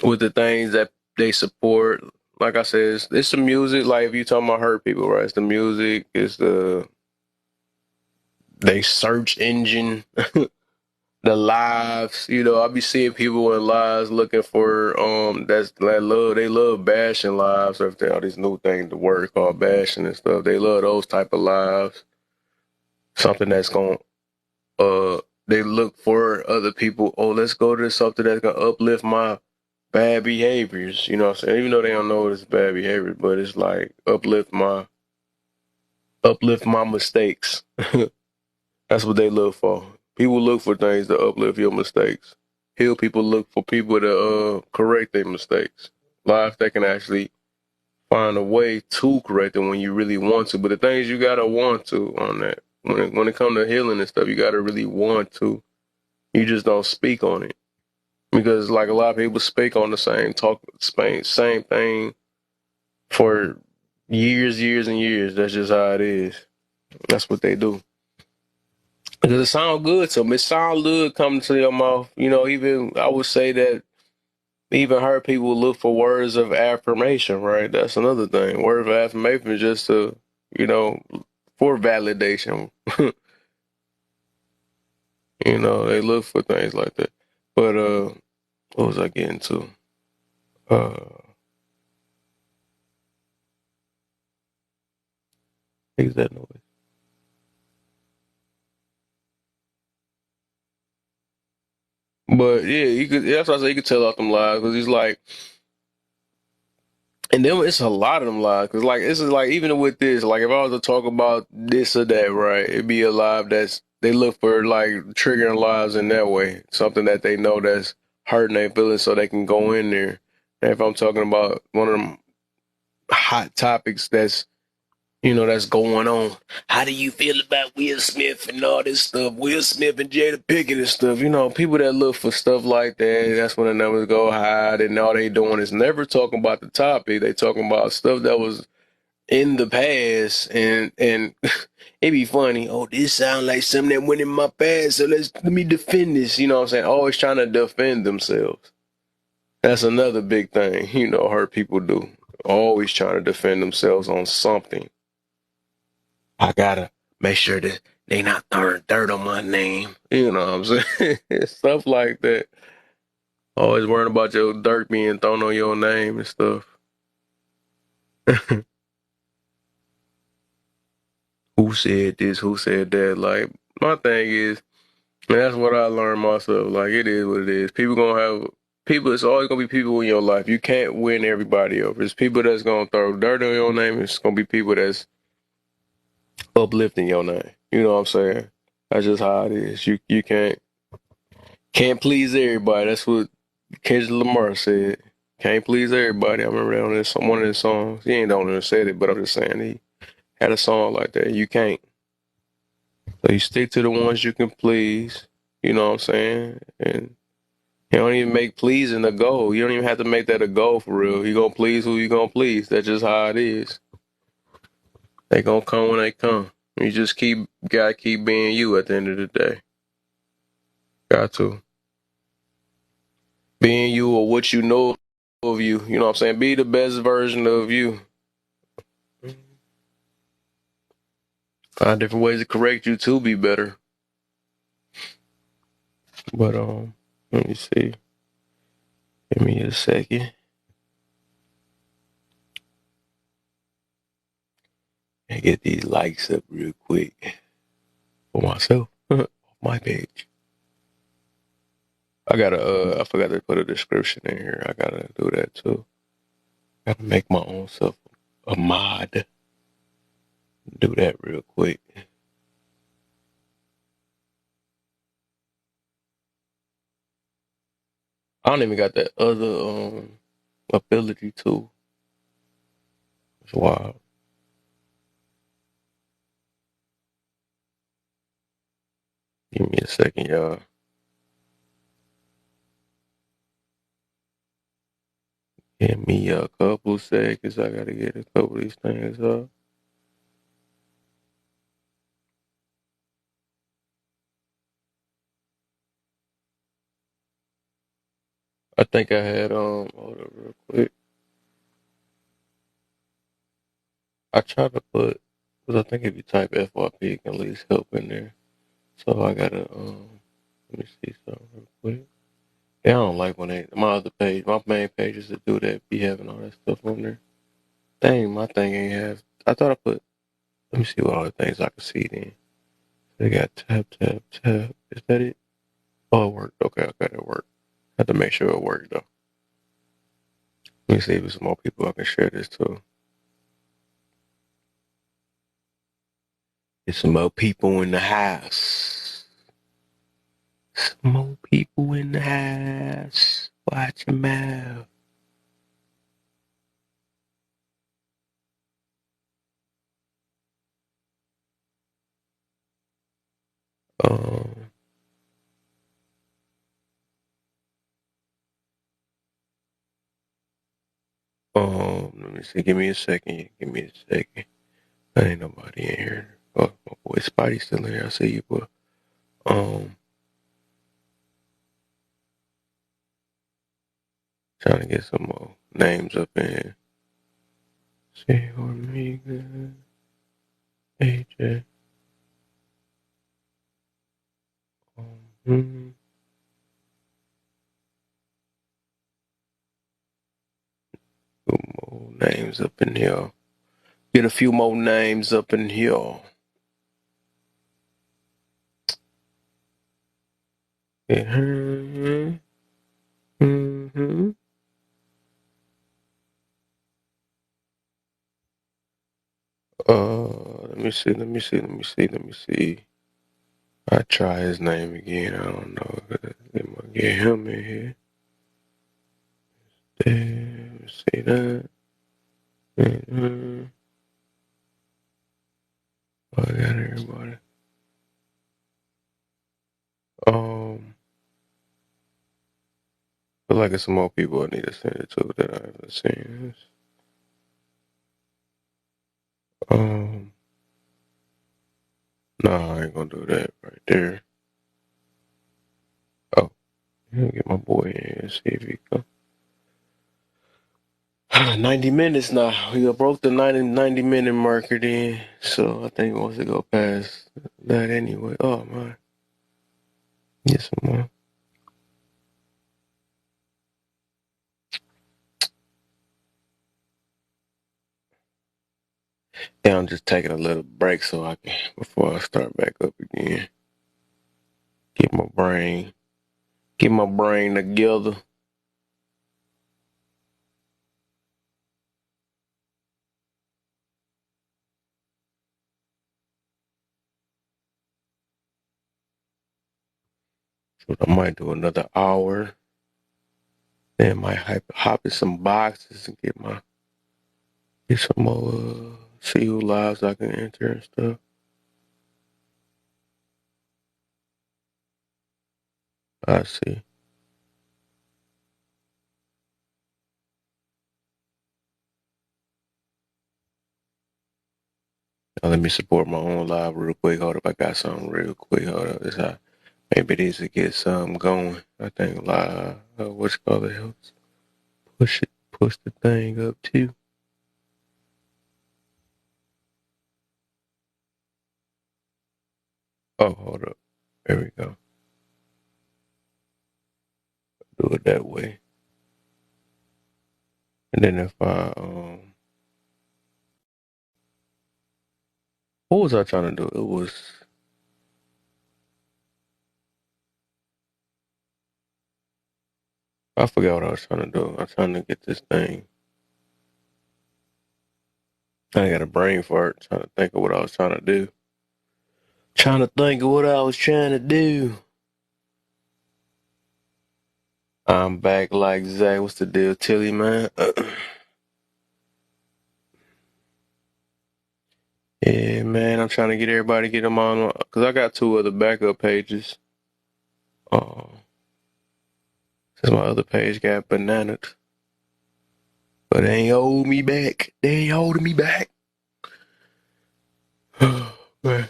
with the things that they support, like I said, it's the music. Like if you talking about hurt people, right? It's the music. It's they search engine. The lives, I be seeing people in lives looking for they love bashing lives or everything, all these new things, the word called bashing and stuff. They love those type of lives. Something that's going they look for other people, oh, let's go to something that's gonna uplift my bad behaviors, you know what I'm saying? Even though they don't know it's bad behavior, but it's like uplift my mistakes. That's what they look for. People look for things to uplift your mistakes. Heal people look for people to correct their mistakes. Life that can actually find a way to correct them when you really want to. But the things you gotta want to on that. When it comes to healing and stuff, you gotta really want to. You just don't speak on it because like a lot of people speak on the same thing for years and years. That's just how it is. That's what they do. Because it sounds good to me. It sounds good coming to your mouth. Even I would say that even heard people look for words of affirmation, right? That's another thing. Word of affirmation is just you know, for validation. They look for things like that. But what was I getting to? Uh is that noise? But yeah, you could. That's why I say you could tell off them lies because he's like. And then it's a lot of them lives because, like, this is like even with this, like, if I was to talk about this or that, right, it'd be a live that's they look for like triggering lives in that way, something that they know that's hurting their feelings, so they can go in there. And if I'm talking about one of them hot topics that's going on, how do you feel about Will Smith and all this stuff? Will Smith and Jada Pinkett and stuff. People that look for stuff like that, that's when the numbers go high. And all they doing is never talking about the topic. They talking about stuff that was in the past, and it be funny. Oh, this sound like something that went in my past, so let me defend this. You know what I'm saying? Always trying to defend themselves. That's another big thing. Hurt people do. Always trying to defend themselves on something. I gotta make sure that they not throwing dirt on my name. You know what I'm saying? Stuff like that. Always worrying about your dirt being thrown on your name and stuff. Who said this? Who said that? Like, my thing is, and that's what I learned myself. Like, it is what it is. People, it's always going to be people in your life. You can't win everybody over. It's people that's going to throw dirt on your name. It's going to be people that's uplifting your name. You know what I'm saying? That's just how it is. You can't please everybody. That's what Kendrick Lamar said. Can't please everybody. I remember that on one of his songs. He ain't the only one that said it, but I'm just saying he had a song like that. You can't. So you stick to the ones you can please. You know what I'm saying? And you don't even make pleasing a goal. You don't even have to make that a goal for real. You gonna please who you gonna please. That's just how it is. They gonna come when they come. You just gotta keep being you at the end of the day. Got to. Being you or what you know of you. You know what I'm saying? Be the best version of you. Find different ways to correct you to be better. But let me see. Give me a second. And get these likes up real quick for myself. My page. I forgot to put a description in here. I gotta do that too. Gotta make my own self a mod. Do that real quick. I don't even got that other ability too. It's wild. Give me a second, y'all. Give me a couple seconds. I gotta get a couple of these things up. I think I had hold up real quick. I tried to put because I think if you type FYP it can at least help in there. So I gotta let me see something real quick. Yeah, I don't like when my other page, my main pages that do that be having all that stuff on there. Dang, my thing ain't have. I thought I put. Let me see what all the things I can see then. They got tab, tab, tab. Is that it? Oh, it worked. Okay, it worked. Have to make sure it worked though. Let me see if there's more people I can share this to. There's some more people in the house. Some more people in the house. Watch your mouth. Um, let me see. Give me a second. Give me a second. There ain't nobody in here. Oh, my boy Spidey still in here. I see you, but um, trying to get some more names up in here. See Omega, AJ. Um, few more names up in here. Get a few more names up in here. Mm-hmm. Mm-hmm. Let me see. Let me see. Let me see. Let me see. I try his name again. I don't know. Let me get him in here. There. Let's see that. Mm-hmm. I got everybody. Feel like it's some more people I need to send it to that I haven't seen. Um, nah, I ain't gonna do that right there. Oh, let me get my boy in here and see if he come. 90 minutes now. We broke the 90 minute marker then. So I think once it go past that anyway. Oh, man. Yes, man. Yeah, I'm just taking a little break so I can, before I start back up again. Get my brain together. So I might do another hour. Then might hop in some boxes and get some more, see who lives I can enter and stuff. I see. Now let me support my own live real quick. Hold up, I got something real quick. Hold up, this how maybe this will get something going. I think live, what's it called, it helps push the thing up too. Oh, hold up, there we go. Do it that way, and then if what was I trying to do? It was I forgot what I was trying to do. I'm trying to get this thing. I got a brain fart trying to think of what I was trying to do. Trying to think of what I was trying to do. I'm back like Zach. What's the deal, Tilly, man? Yeah, man. I'm trying to get everybody to get them on because I got two other backup pages. Since my other page got bananas, but they ain't hold me back. They ain't holding me back. Man,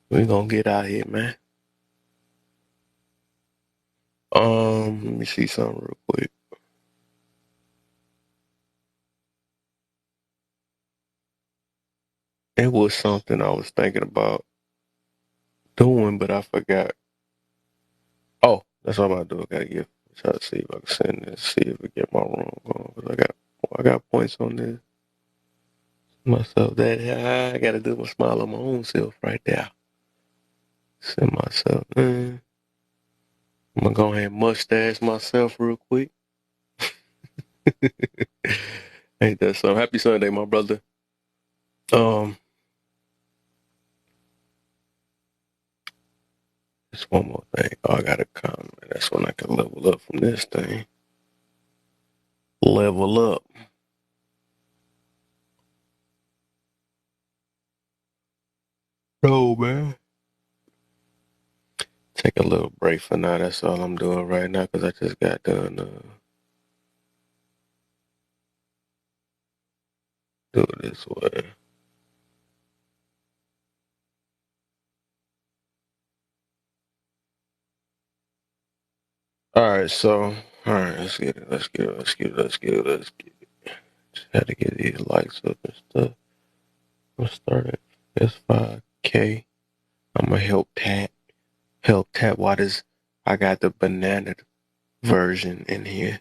we gonna get out of here, man. Let me see something real quick. It was something I was thinking about doing, but I forgot. Oh, that's what I'm about to do. I gotta try to see if I can send this, see if we get my room going. Cause I got points on this myself. That I gotta do my smile on my own self right there. Send myself. I'm gonna go ahead and mustache myself real quick. Ain't that so? Happy Sunday, my brother. Um, just one more thing. Oh, I got a comment. That's when I can level up from this thing. Level up. No, man. Take a little break for now. That's all I'm doing right now because I just got done do it this way. All right, let's get it. Just had to get these likes up and stuff. I'm gonna start at that's 5K. I'm gonna help tap. Why does I got the banana version in here?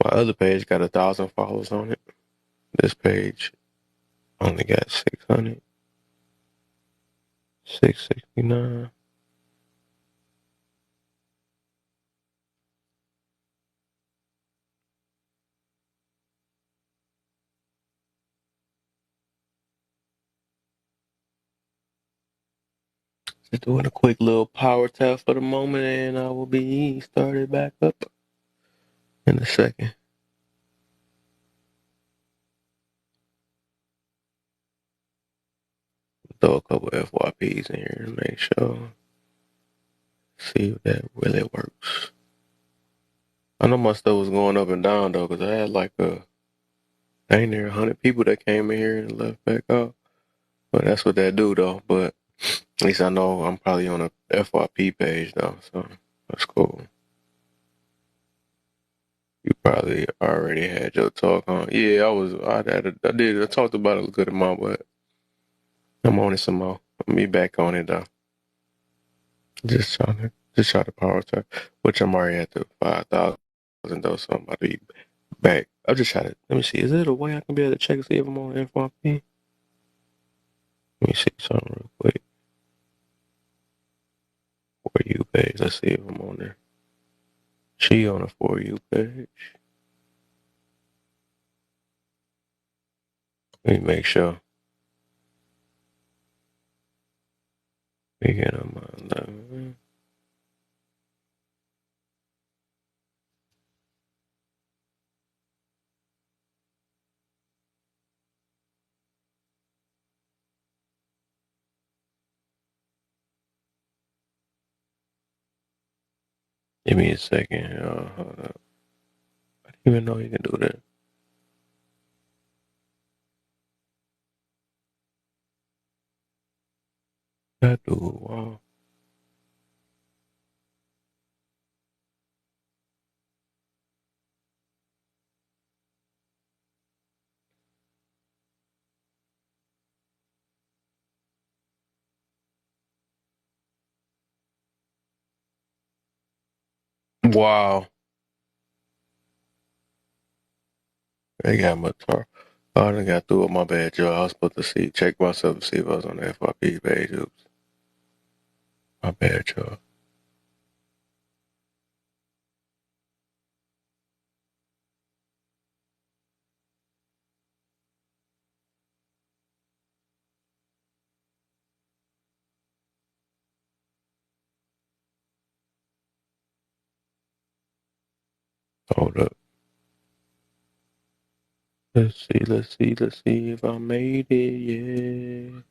My other page got 1,000 followers on it. This page only got 600, 669. Just doing a quick little power tap for the moment, and I will be started back up in a second. Throw a couple FYPs in here to make sure. See if that really works. I know my stuff was going up and down though, because I had like dang near 100 people that came in here and left back out. But that's what that do though. But at least I know I'm probably on a FYP page though, so that's cool. You probably probably already had your talk on. Yeah, I talked about it a good amount, but I'm on it some more. I'll be back on it though. Just try to power talk, which I'm already at the 5,000 though, so I'm about to be back. I'll just try to, let me see, is there a way I can be able to check and see if I'm on FYP? Let me see something real quick. For you page, let's see if I'm on there. She on a For You page. Let me make sure. We get on my level. Give me a second. Hold up. I didn't even know you can do that. That dude, wow. Wow. They got my tar. Oh, I done got through with my bad, Joe. I was supposed to check myself to see if I was on the FYP page. Oops. My bad, Joe. Hold up. Let's see if I made it, yeah.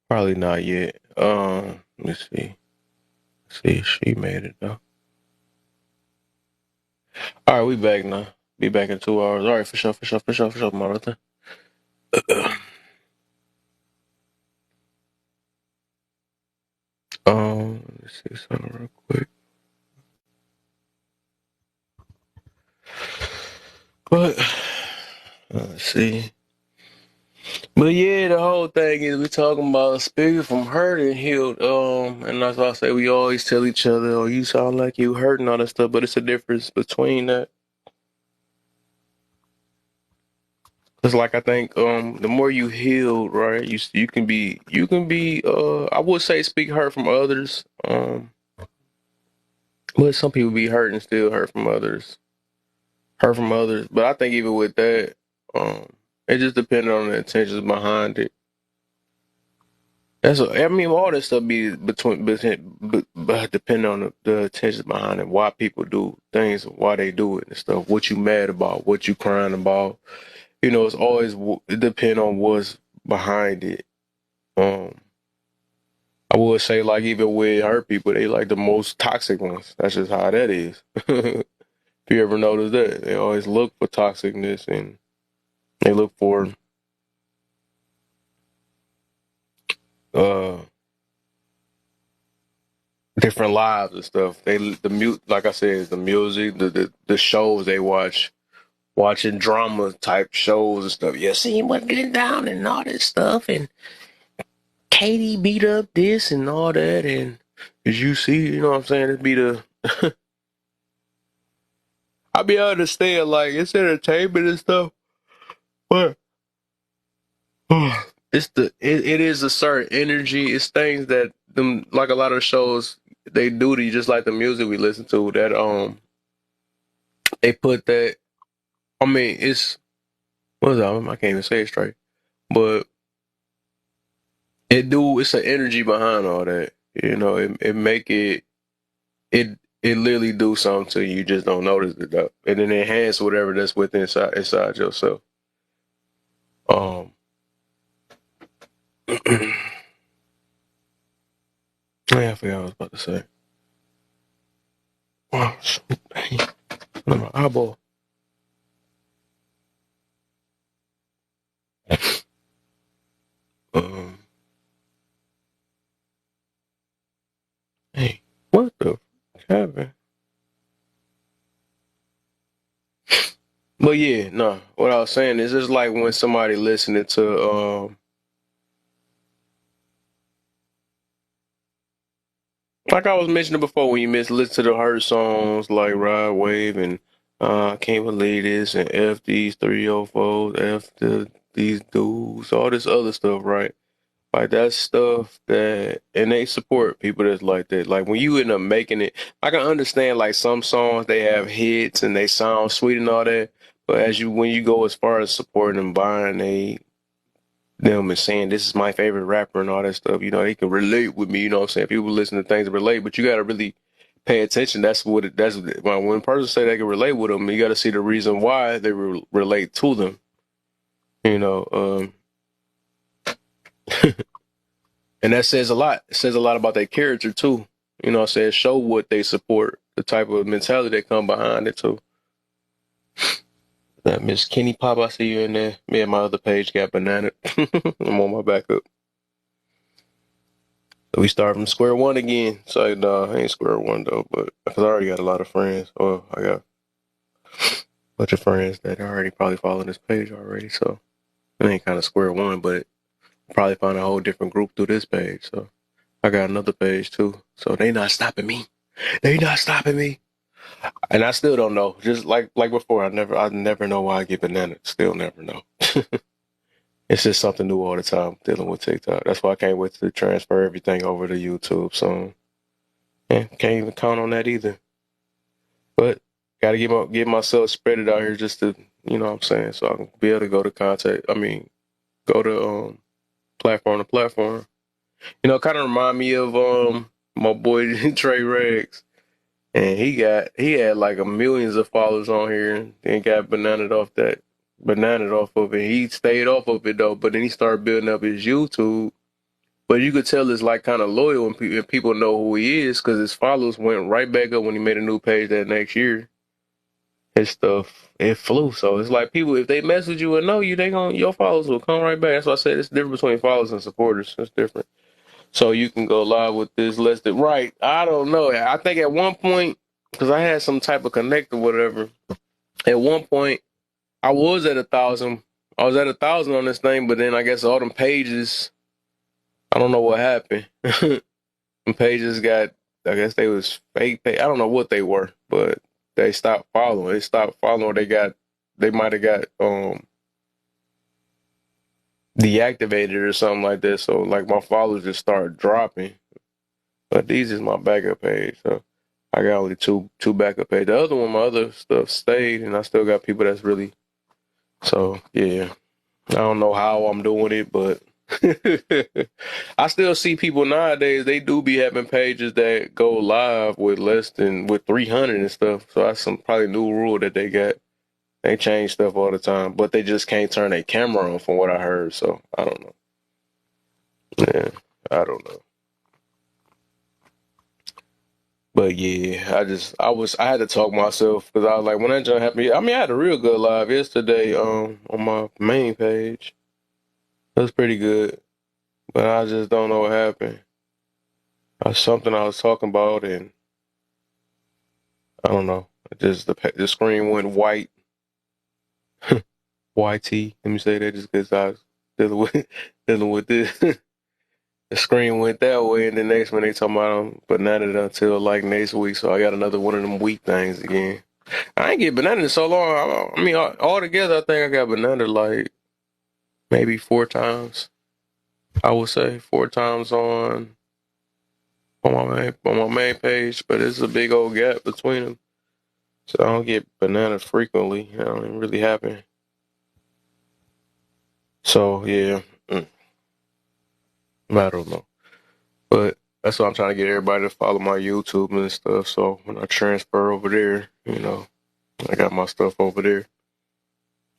Probably not yet. Let me see. See if she made it though. All right, we back now. Be back in 2 hours. All right, for sure, my brother. Let's see something real quick. But let's see. But yeah, the whole thing is we talking about speaking from hurt and healed. And that's why I say we always tell each other, "Oh, you sound like you hurt and all that stuff." But it's a difference between that. It's like I think the more you healed, right? You can be I would say speak hurt from others. But some people be hurt and still hurt from others. But I think even with that, um, it just depends on the intentions behind it. I mean, all this stuff be but depending on the intentions behind it, why people do things, why they do it and stuff. What you mad about, what you crying about. It's always it depend on what's behind it. Um, I would say like even with hurt people, they like the most toxic ones. That's just how that is. If you ever notice that, they always look for toxicness and they look for uh different lives and stuff. Like I said, the music, the shows they watching drama type shows and stuff. Yeah, see him wasn't getting down and all this stuff, and Katie beat up this and all that, and as you see, you know what I'm saying? It be the I be understand like it's entertainment and stuff, but it is a certain energy. It's things that them like a lot of shows they do to you, just like the music we listen to. That they put that. I mean, it's what is that? I can't even say it straight, but it's an energy behind all that. It make it literally do something to you. You just don't notice it though, and then enhance whatever that's within inside yourself. Um, yeah, I forgot what I was about to say. Oh, shoot, dang. My eyeball. Um, hey, what the happened? But yeah, no. What I was saying is it's like when somebody listening to like I was mentioning before, when you listen to the hurt songs like Ride Wave and Can't Believe This and F these 304s, these dudes, all this other stuff, right? Like that's stuff that, and they support people that's like that. Like when you end up making it, I can understand like some songs they have hits and they sound sweet and all that. But when you go as far as supporting them, buying them and saying this is my favorite rapper and all that stuff, they can relate with me. You know what I'm saying? People listen to things that relate, but you got to really pay attention. When a person say they can relate with them, you got to see the reason why they relate to them. You know, and that says a lot. It says a lot about their character too. You know what I'm saying? Show what they support, the type of mentality that come behind it too. That Miss Kenny Pop, I see you in there. Me and my other page got banana. I'm on my backup. So we start from square one again. So no, I ain't square one though, but because I already got a lot of friends. Or I got a bunch of friends that already probably follow this page already. So it ain't kind of square one, but probably find a whole different group through this page. So I got another page too. So they not stopping me. They not stopping me. And I still don't know. Just like before, I never know why I get banana. Still never know. It's just something new all the time dealing with TikTok. That's why I can't wait to transfer everything over to YouTube soon. And can't even count on that either. But gotta get myself spread it out here just to, you know what I'm saying, so I can be able to go to go to platform to platform. Kind of remind me of my boy Trey Regs. And he had like a millions of followers on here and got bananaed off of it. He stayed off of it though, but then he started building up his YouTube. But you could tell it's like kind of loyal and people know who he is because his followers went right back up when he made a new page that next year. His stuff, it flew. So it's like people, if they message you and know you, your followers will come right back. That's why I said it's different between followers and supporters. It's different. So you can go live with this less than right. I don't know. I think at one point, because I had some type of connect or whatever, at one point I was at 1,000. I was at 1,000 on this thing, but then I guess all them pages, I don't know what happened. Them pages got, I guess they was fake page. I don't know what they were, but they stopped following. They stopped following. They might have got deactivated or something like that. So like my followers just started dropping. But these is my backup page. So I got only two backup pages. The other one, my other stuff stayed, and I still got people that's really. So yeah, I don't know how I'm doing it, but I still see people nowadays. They do be having pages that go live with 300 and stuff. So that's some probably new rule that they got. They change stuff all the time, but they just can't turn their camera on, from what I heard. So I don't know. Yeah, I don't know. But yeah, I had to talk myself because I was like, when that jump happened, I mean, I had a real good live yesterday, on my main page. It was pretty good, but I just don't know what happened. Something I was talking about, and I don't know. The screen went white, YT. Let me say that just because I was dealing with dealing with this. The screen went that way, and the next one they talking about banana until like next week. So I got another one of them week things again. I ain't get banana in so long. I mean, all together, I think I got banana like maybe 4 times. I would say 4 times on my main page, but it's a big old gap between them. So I don't get bananas frequently. That don't even really happen. So yeah, I don't know, but that's why I'm trying to get everybody to follow my YouTube and stuff. So when I transfer over there, I got my stuff over there.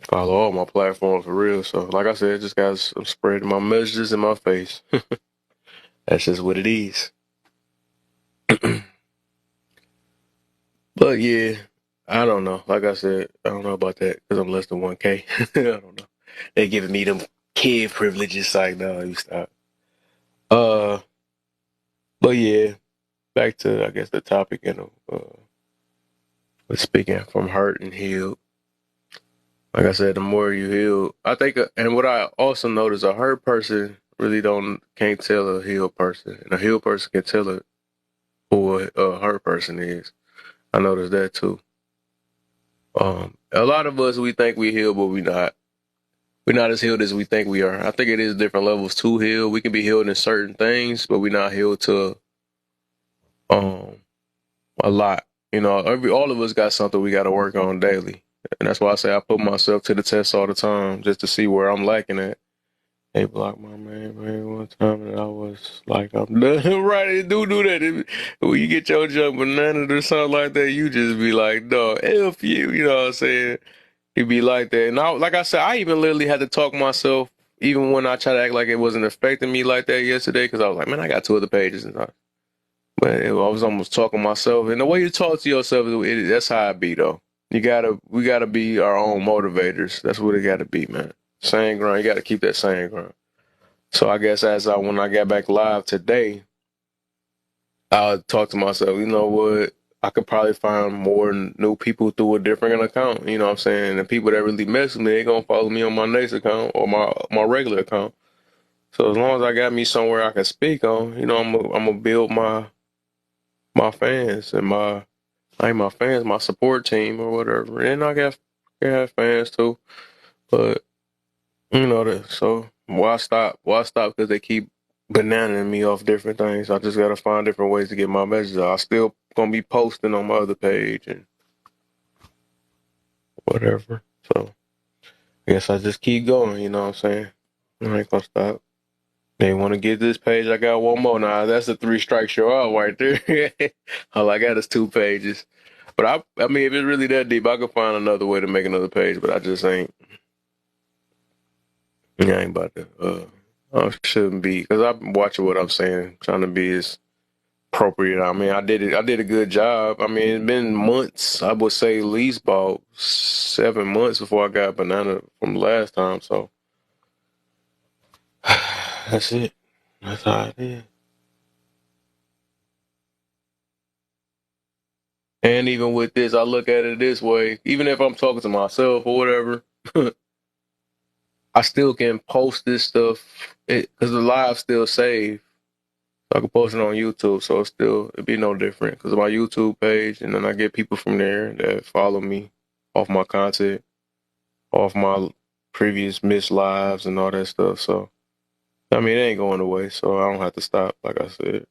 Follow all my platforms for real. So like I said, just guys, I'm spreading my messages in my face. That's just what it is. But yeah, I don't know. Like I said, I don't know about that because I'm less than 1K. I don't know. They giving me them kid privileges. Like, no, you stop. Uh, but yeah, back to I guess the topic. Speaking from hurt and healed. Like I said, the more you heal, I think, and what I also notice, a hurt person really can't tell a healed person, and a healed person can tell who a hurt person is. I noticed that too. A lot of us, we think we healed, but we not. We're not as healed as we think we are. I think it is different levels to heal. We can be healed in certain things, but we're not healed to um a lot. All of us got something we got to work on daily, and that's why I say I put myself to the test all the time just to see where I'm lacking at. They blocked my man one time, and I was like, I'm done. Right? Do that. When you get your junk banana or something like that, you just be like, no, F you. You know what I'm saying? He be like that. And like I said, I even literally had to talk myself, even when I try to act like it wasn't affecting me like that yesterday, because I was like, man, I got two other pages. But I was almost talking myself. And the way you talk to yourself, that's how I be, though. We gotta be our own motivators. That's what it gotta be, man. Same grind. You gotta keep that same grind. So I guess when I got back live today, I talked to myself, you know what? I could probably find more new people through a different account. You know what I'm saying? The people that really mess with me, they gonna follow me on my next account or my regular account. So as long as I got me somewhere I can speak on, I'm gonna build my fans and I ain't my fans, my support team or whatever. And I have fans too, but that. So why stop? Why stop? Because they keep bananing me off different things. I just gotta find different ways to get my message out. I still gonna be posting on my other page and whatever. So I guess I just keep going. You know what I'm saying? I ain't gonna stop. They want to get this page. I got one more now. That's a 3 strike show out right there. All I got is 2 pages. But I mean, if it's really that deep, I could find another way to make another page. But I just ain't. Yeah, I ain't about to. I shouldn't be because I'm watching what I'm saying, trying to be as appropriate. I mean, I did it. I did a good job. I mean, it's been months. I would say at least about 7 months before I got banana from last time. So that's it. That's how it is. And even with this, I look at it this way. Even if I'm talking to myself or whatever, I still can post this stuff because the live still save. So I can post it on YouTube, so it'd be no different because of my YouTube page, and then I get people from there that follow me off my content, off my previous missed lives and all that stuff. So I mean, it ain't going away, so I don't have to stop. Like I said,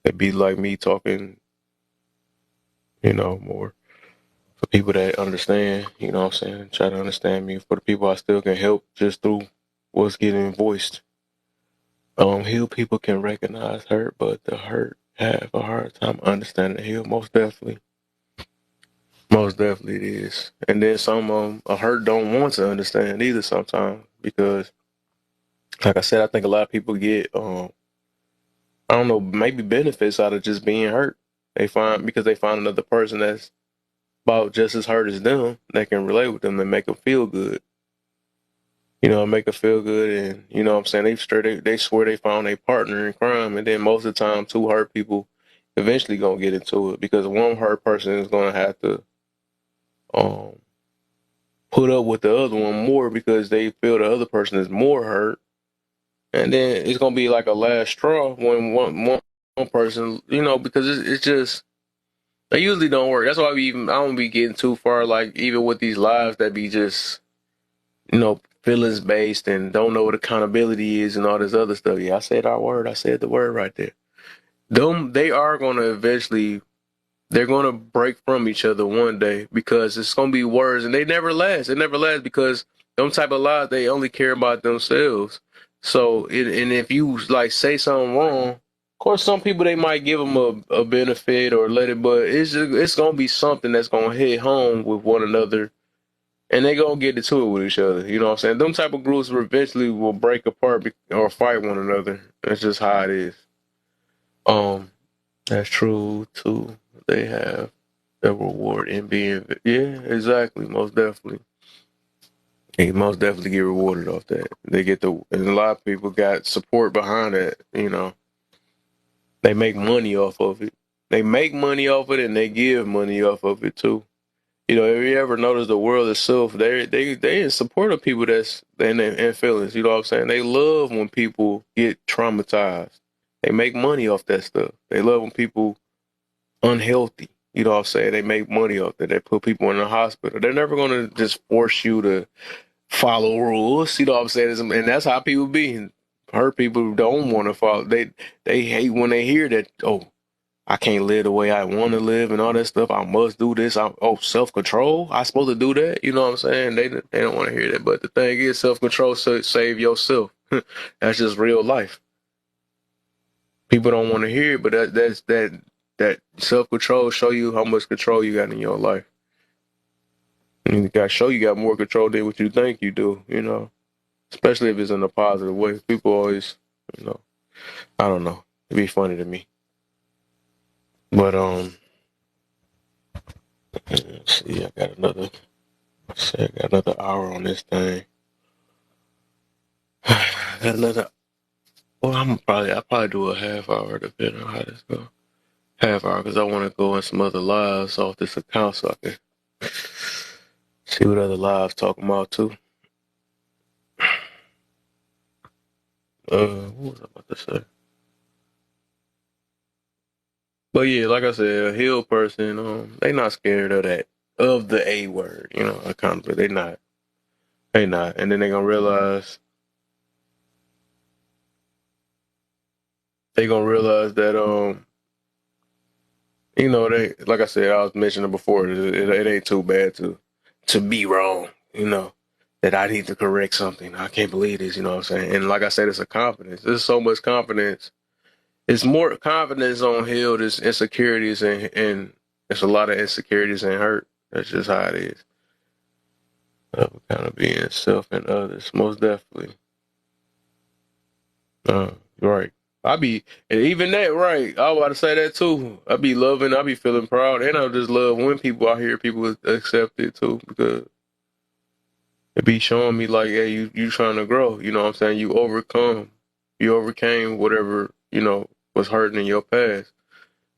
it'd be like me talking, more for people that understand. You know what I'm saying? Try to understand me. For the people I still can help just through what's getting voiced. Heal people can recognize hurt, but the hurt have a hard time understanding heal. Most definitely it is. And then some a hurt don't want to understand either sometimes because, like I said, I think a lot of people get I don't know, maybe benefits out of just being hurt. Because they find another person that's about just as hurt as them that can relate with them and make them feel good. Make them feel good, and what I'm saying, they swear they found a partner in crime, and then most of the time, two hurt people eventually gonna get into it because one hurt person is gonna have to um put up with the other one more because they feel the other person is more hurt, and then it's gonna be like a last straw when one person, because it's just they usually don't work. That's why I don't be getting too far, like even with these lives that be just feelings based and don't know what accountability is and all this other stuff. Yeah, I said our word. I said the word right there. They are gonna eventually. They're gonna break from each other one day because it's gonna be words, and they never last. It never lasts because them type of lies they only care about themselves. So, and if you like say something wrong, of course, some people they might give them a benefit or let it, but it's gonna be something that's gonna hit home with one another, and they gonna get into it with each other. You know what I'm saying? Them type of groups eventually will break apart or fight one another. That's just how it is. Um, that's true too. They have the reward in being, yeah, exactly, most definitely. They most definitely get rewarded off that. And a lot of people got support behind that. They make money off of it. They make money off it, and they give money off of it too. If you ever notice the world itself, they in support of people that's in feelings. You know what I'm saying? They love when people get traumatized. They make money off that stuff. They love when people unhealthy. You know what I'm saying? They make money off that. They put people in the hospital. They're never gonna just force you to follow rules. You know what I'm saying? And that's how people be. Hurt people who don't want to follow. They hate when they hear that. Oh, I can't live the way I want to live and all that stuff. I must do this. Self control. I supposed to do that. You know what I'm saying? They don't want to hear that. But the thing is, self control save yourself. That's just real life. People don't want to hear it, but that self control show you how much control you got in your life. And you got to show you got more control than what you think you do. Especially if it's in a positive way. People always, you know, I don't know. It'd be funny to me. But let's see, I got another hour on this thing. I got another. Well, I'll probably do a half hour depending on how this goes. Half hour because I want to go in some other lives off this account so I can see what other lives talking about too. What was I about to say? But yeah, like I said, a healed person, they not scared of that, of the A word, accountability. They not, and then they gonna realize that, they, like I said, I was mentioning before, it ain't too bad to be wrong, that I need to correct something. I can't believe this, you know what I'm saying? And like I said, it's a confidence. There's so much confidence. It's more confidence on healed is insecurities and it's a lot of insecurities and hurt. That's just how it is. Kind of being self and others, most definitely. Right. I be, and even that, right. I was about to say that too. I be feeling proud, and I just love when I hear people accept it too, because it be showing me like, hey, you trying to grow. You know what I'm saying? You overcame whatever, was hurting in your past.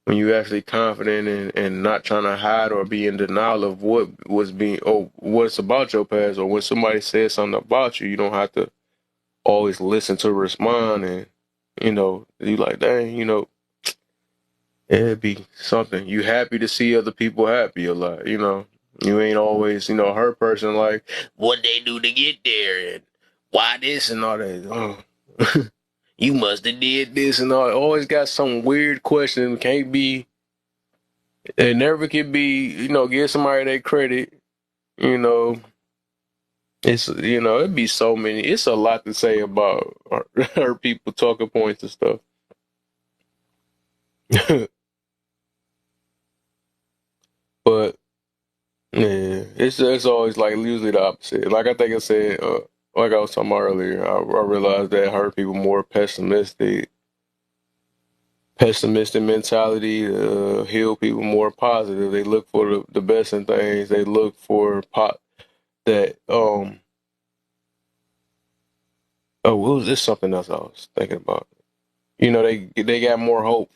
When you actually confident and not trying to hide or be in denial of what's about your past, or when somebody says something about you, you don't have to always listen to respond, and you like, dang, it'd be something. You happy to see other people happy a lot, you ain't always, her person like what they do to get there and why this and all that. You must have did this and all. Always got some weird question. Can't be. It never can be. Give somebody their credit. You know, it'd be so many. It's a lot to say about her people talking points and stuff. But yeah, it's always like usually the opposite. Like I think I said, like I was talking about earlier, I realized that hurt people more pessimistic mentality. Heal people more positive. They look for the best in things. They look for that. Oh, what was this? Something else I was thinking about. They got more hope.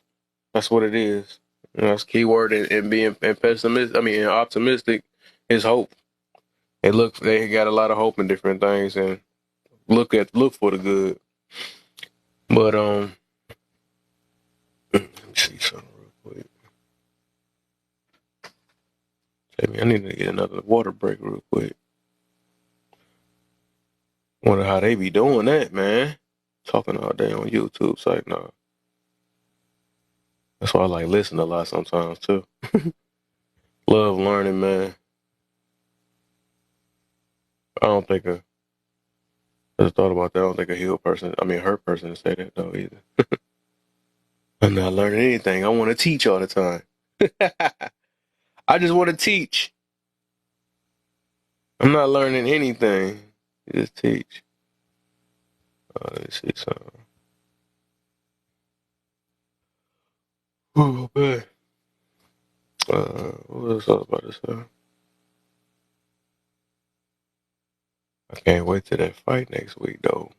That's what it is. That's key word in being and pessimistic. I mean, and optimistic is hope. They got a lot of hope in different things and look for the good. But let me see something real quick. I need to get another water break real quick. Wonder how they be doing that, man. Talking all day on YouTube. It's like, nah. That's why I like listening a lot sometimes too. Love learning, man. I don't think I just thought about that. I don't think a healed person, I mean, a hurt person, to say that though either. I'm not learning anything. I want to teach all the time. I just want to teach. I'm not learning anything. Just teach. Let me see something. Oh, man. What else I was about to say? I can't wait till that fight next week, though.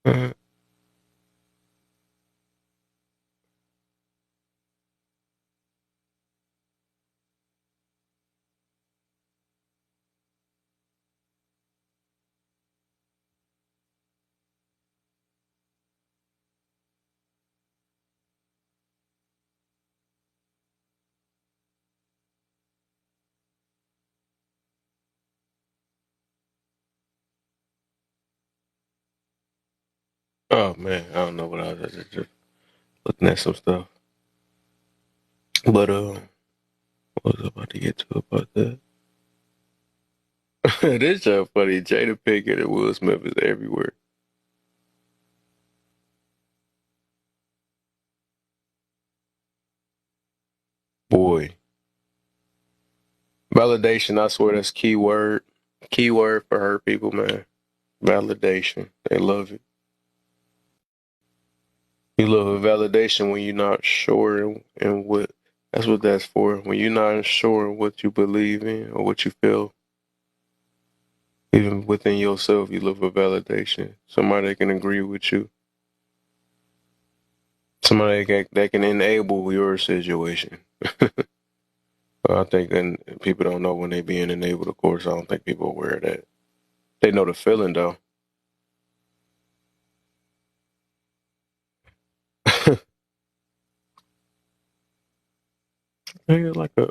Mhm. Oh man, I don't know what I was just looking at some stuff. But what was I about to get to about that? This so funny. Jada Pinkett and Will Smith is everywhere. Boy, validation. I swear that's key word. Key word for her people, man. Validation. They love it. You love a validation when you're not sure in what. That's what that's for. When you're not sure in what you believe in or what you feel, even within yourself, you look for validation. Somebody that can agree with you. Somebody that can enable your situation. I think then people don't know when they being enabled. Of course, I don't think people are aware of that. They know the feeling though. Hey, like a.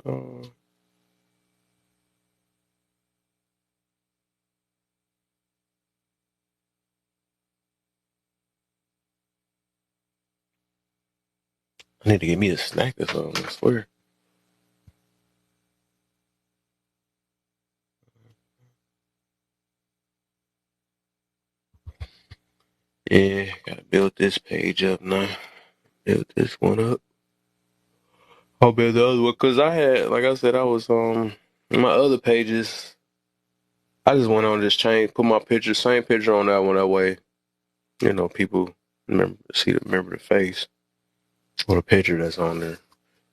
I need to get me a snack or something. I swear. Yeah, gotta build this page up now. Build this one up. I'll build the other one because I had, like I said, I was my other pages. I just went on this change, put my picture, same picture on that one. That way, people remember the face or the picture that's on there.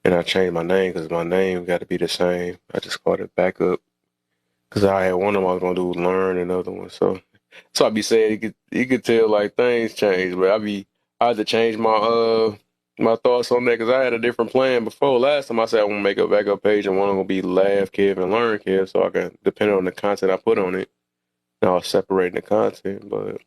And I changed my name because my name got to be the same. I just called it backup because I had one of them I was gonna do learn, another one. So I be saying you could tell like things change, but I had to change my thoughts on that because I had a different plan before. Last time I said I want to make a backup page and one gonna be laugh Kev and learn Kev, so I can depending on the content I put on it. Now I was separating the content, but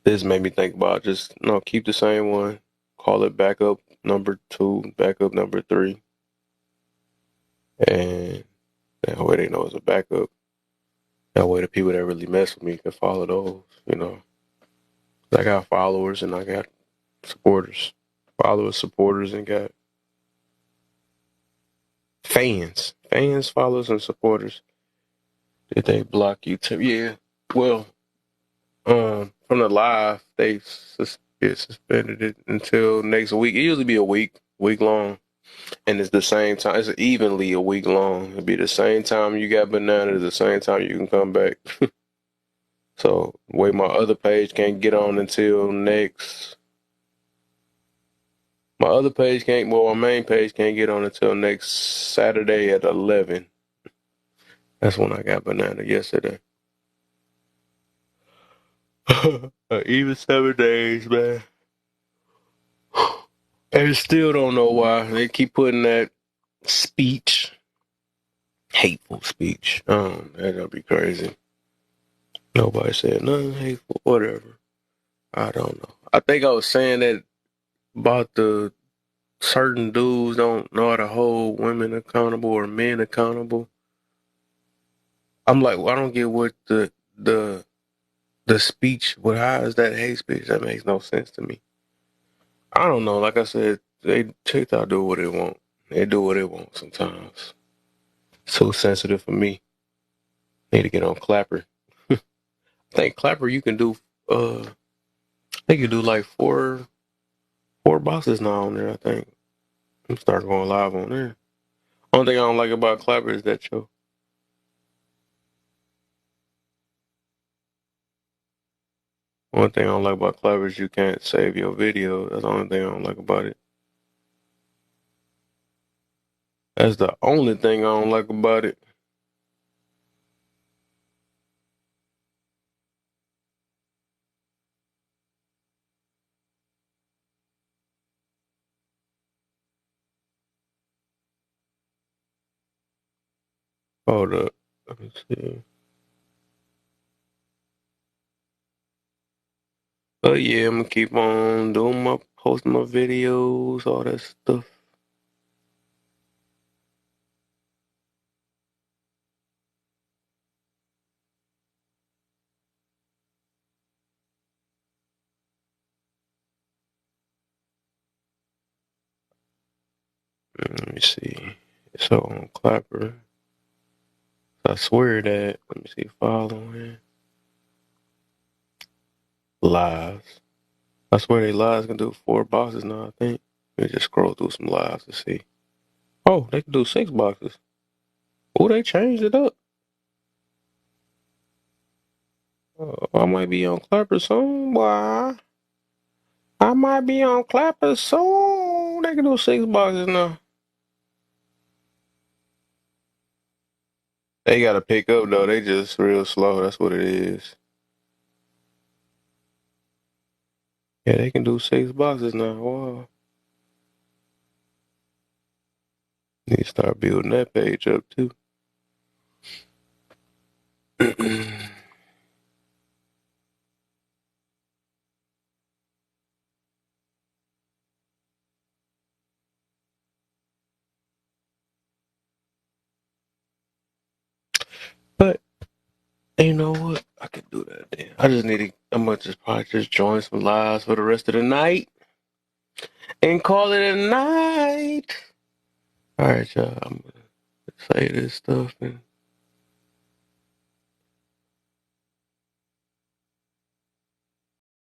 this made me think about just no keep the same one, call it backup number 2, backup number 3, and that way they know it's a backup. That way the people that really mess with me can follow those. I got followers and I got supporters. Followers, supporters, and got fans. Fans, followers, and supporters. Did they block YouTube? Yeah. Well, from the live, they suspended it until next week. It usually be a week long. And it's the same time. It's evenly a week long. It'll be the same time you got bananas, the same time you can come back. So, way my other page can't get on until next. My other page can't. Well, my main page can't get on until next Saturday at 11. That's when I got banana yesterday. Even 7 days, man. And still don't know why they keep putting that speech, hateful speech. That'll be crazy. Nobody said nothing hateful, whatever. I don't know. I think I was saying that about the certain dudes don't know how to hold women accountable or men accountable. I'm like, well, I don't get what the speech. What how is that hate speech? That makes no sense to me. I don't know. Like I said, they TikTok do what they want. They do what they want sometimes. So sensitive for me. Need to get on Clapper. I think Clapper you can do. I think you do like four boxes now on there. I think I'm starting going live on there. Only thing I don't like about Clapper is that show. One thing I don't like about Clapper is you can't save your video. That's the only thing I don't like about it. That's the only thing I don't like about it. Hold up. Let me see. But yeah, I'm gonna keep on doing my posting my videos, all that stuff. me see. So on Clapper, I swear that. Let me see. Following lives. I swear they lives can do 4 boxes now. I think. Let me just scroll through some lives to see. Oh, they can do 6 boxes. Oh, they changed it up. I might be on Clapper soon, boy. I might be on Clapper soon. They can do 6 boxes now. They gotta pick up though. They just real slow. That's what it is. Yeah, they can do 6 boxes now. Wow. Need to start building that page up too. But you know what? I can do that then. I just need to. I'm gonna just probably just join some lives for the rest of the night and call it a night. All right, y'all. I'm gonna say this stuff and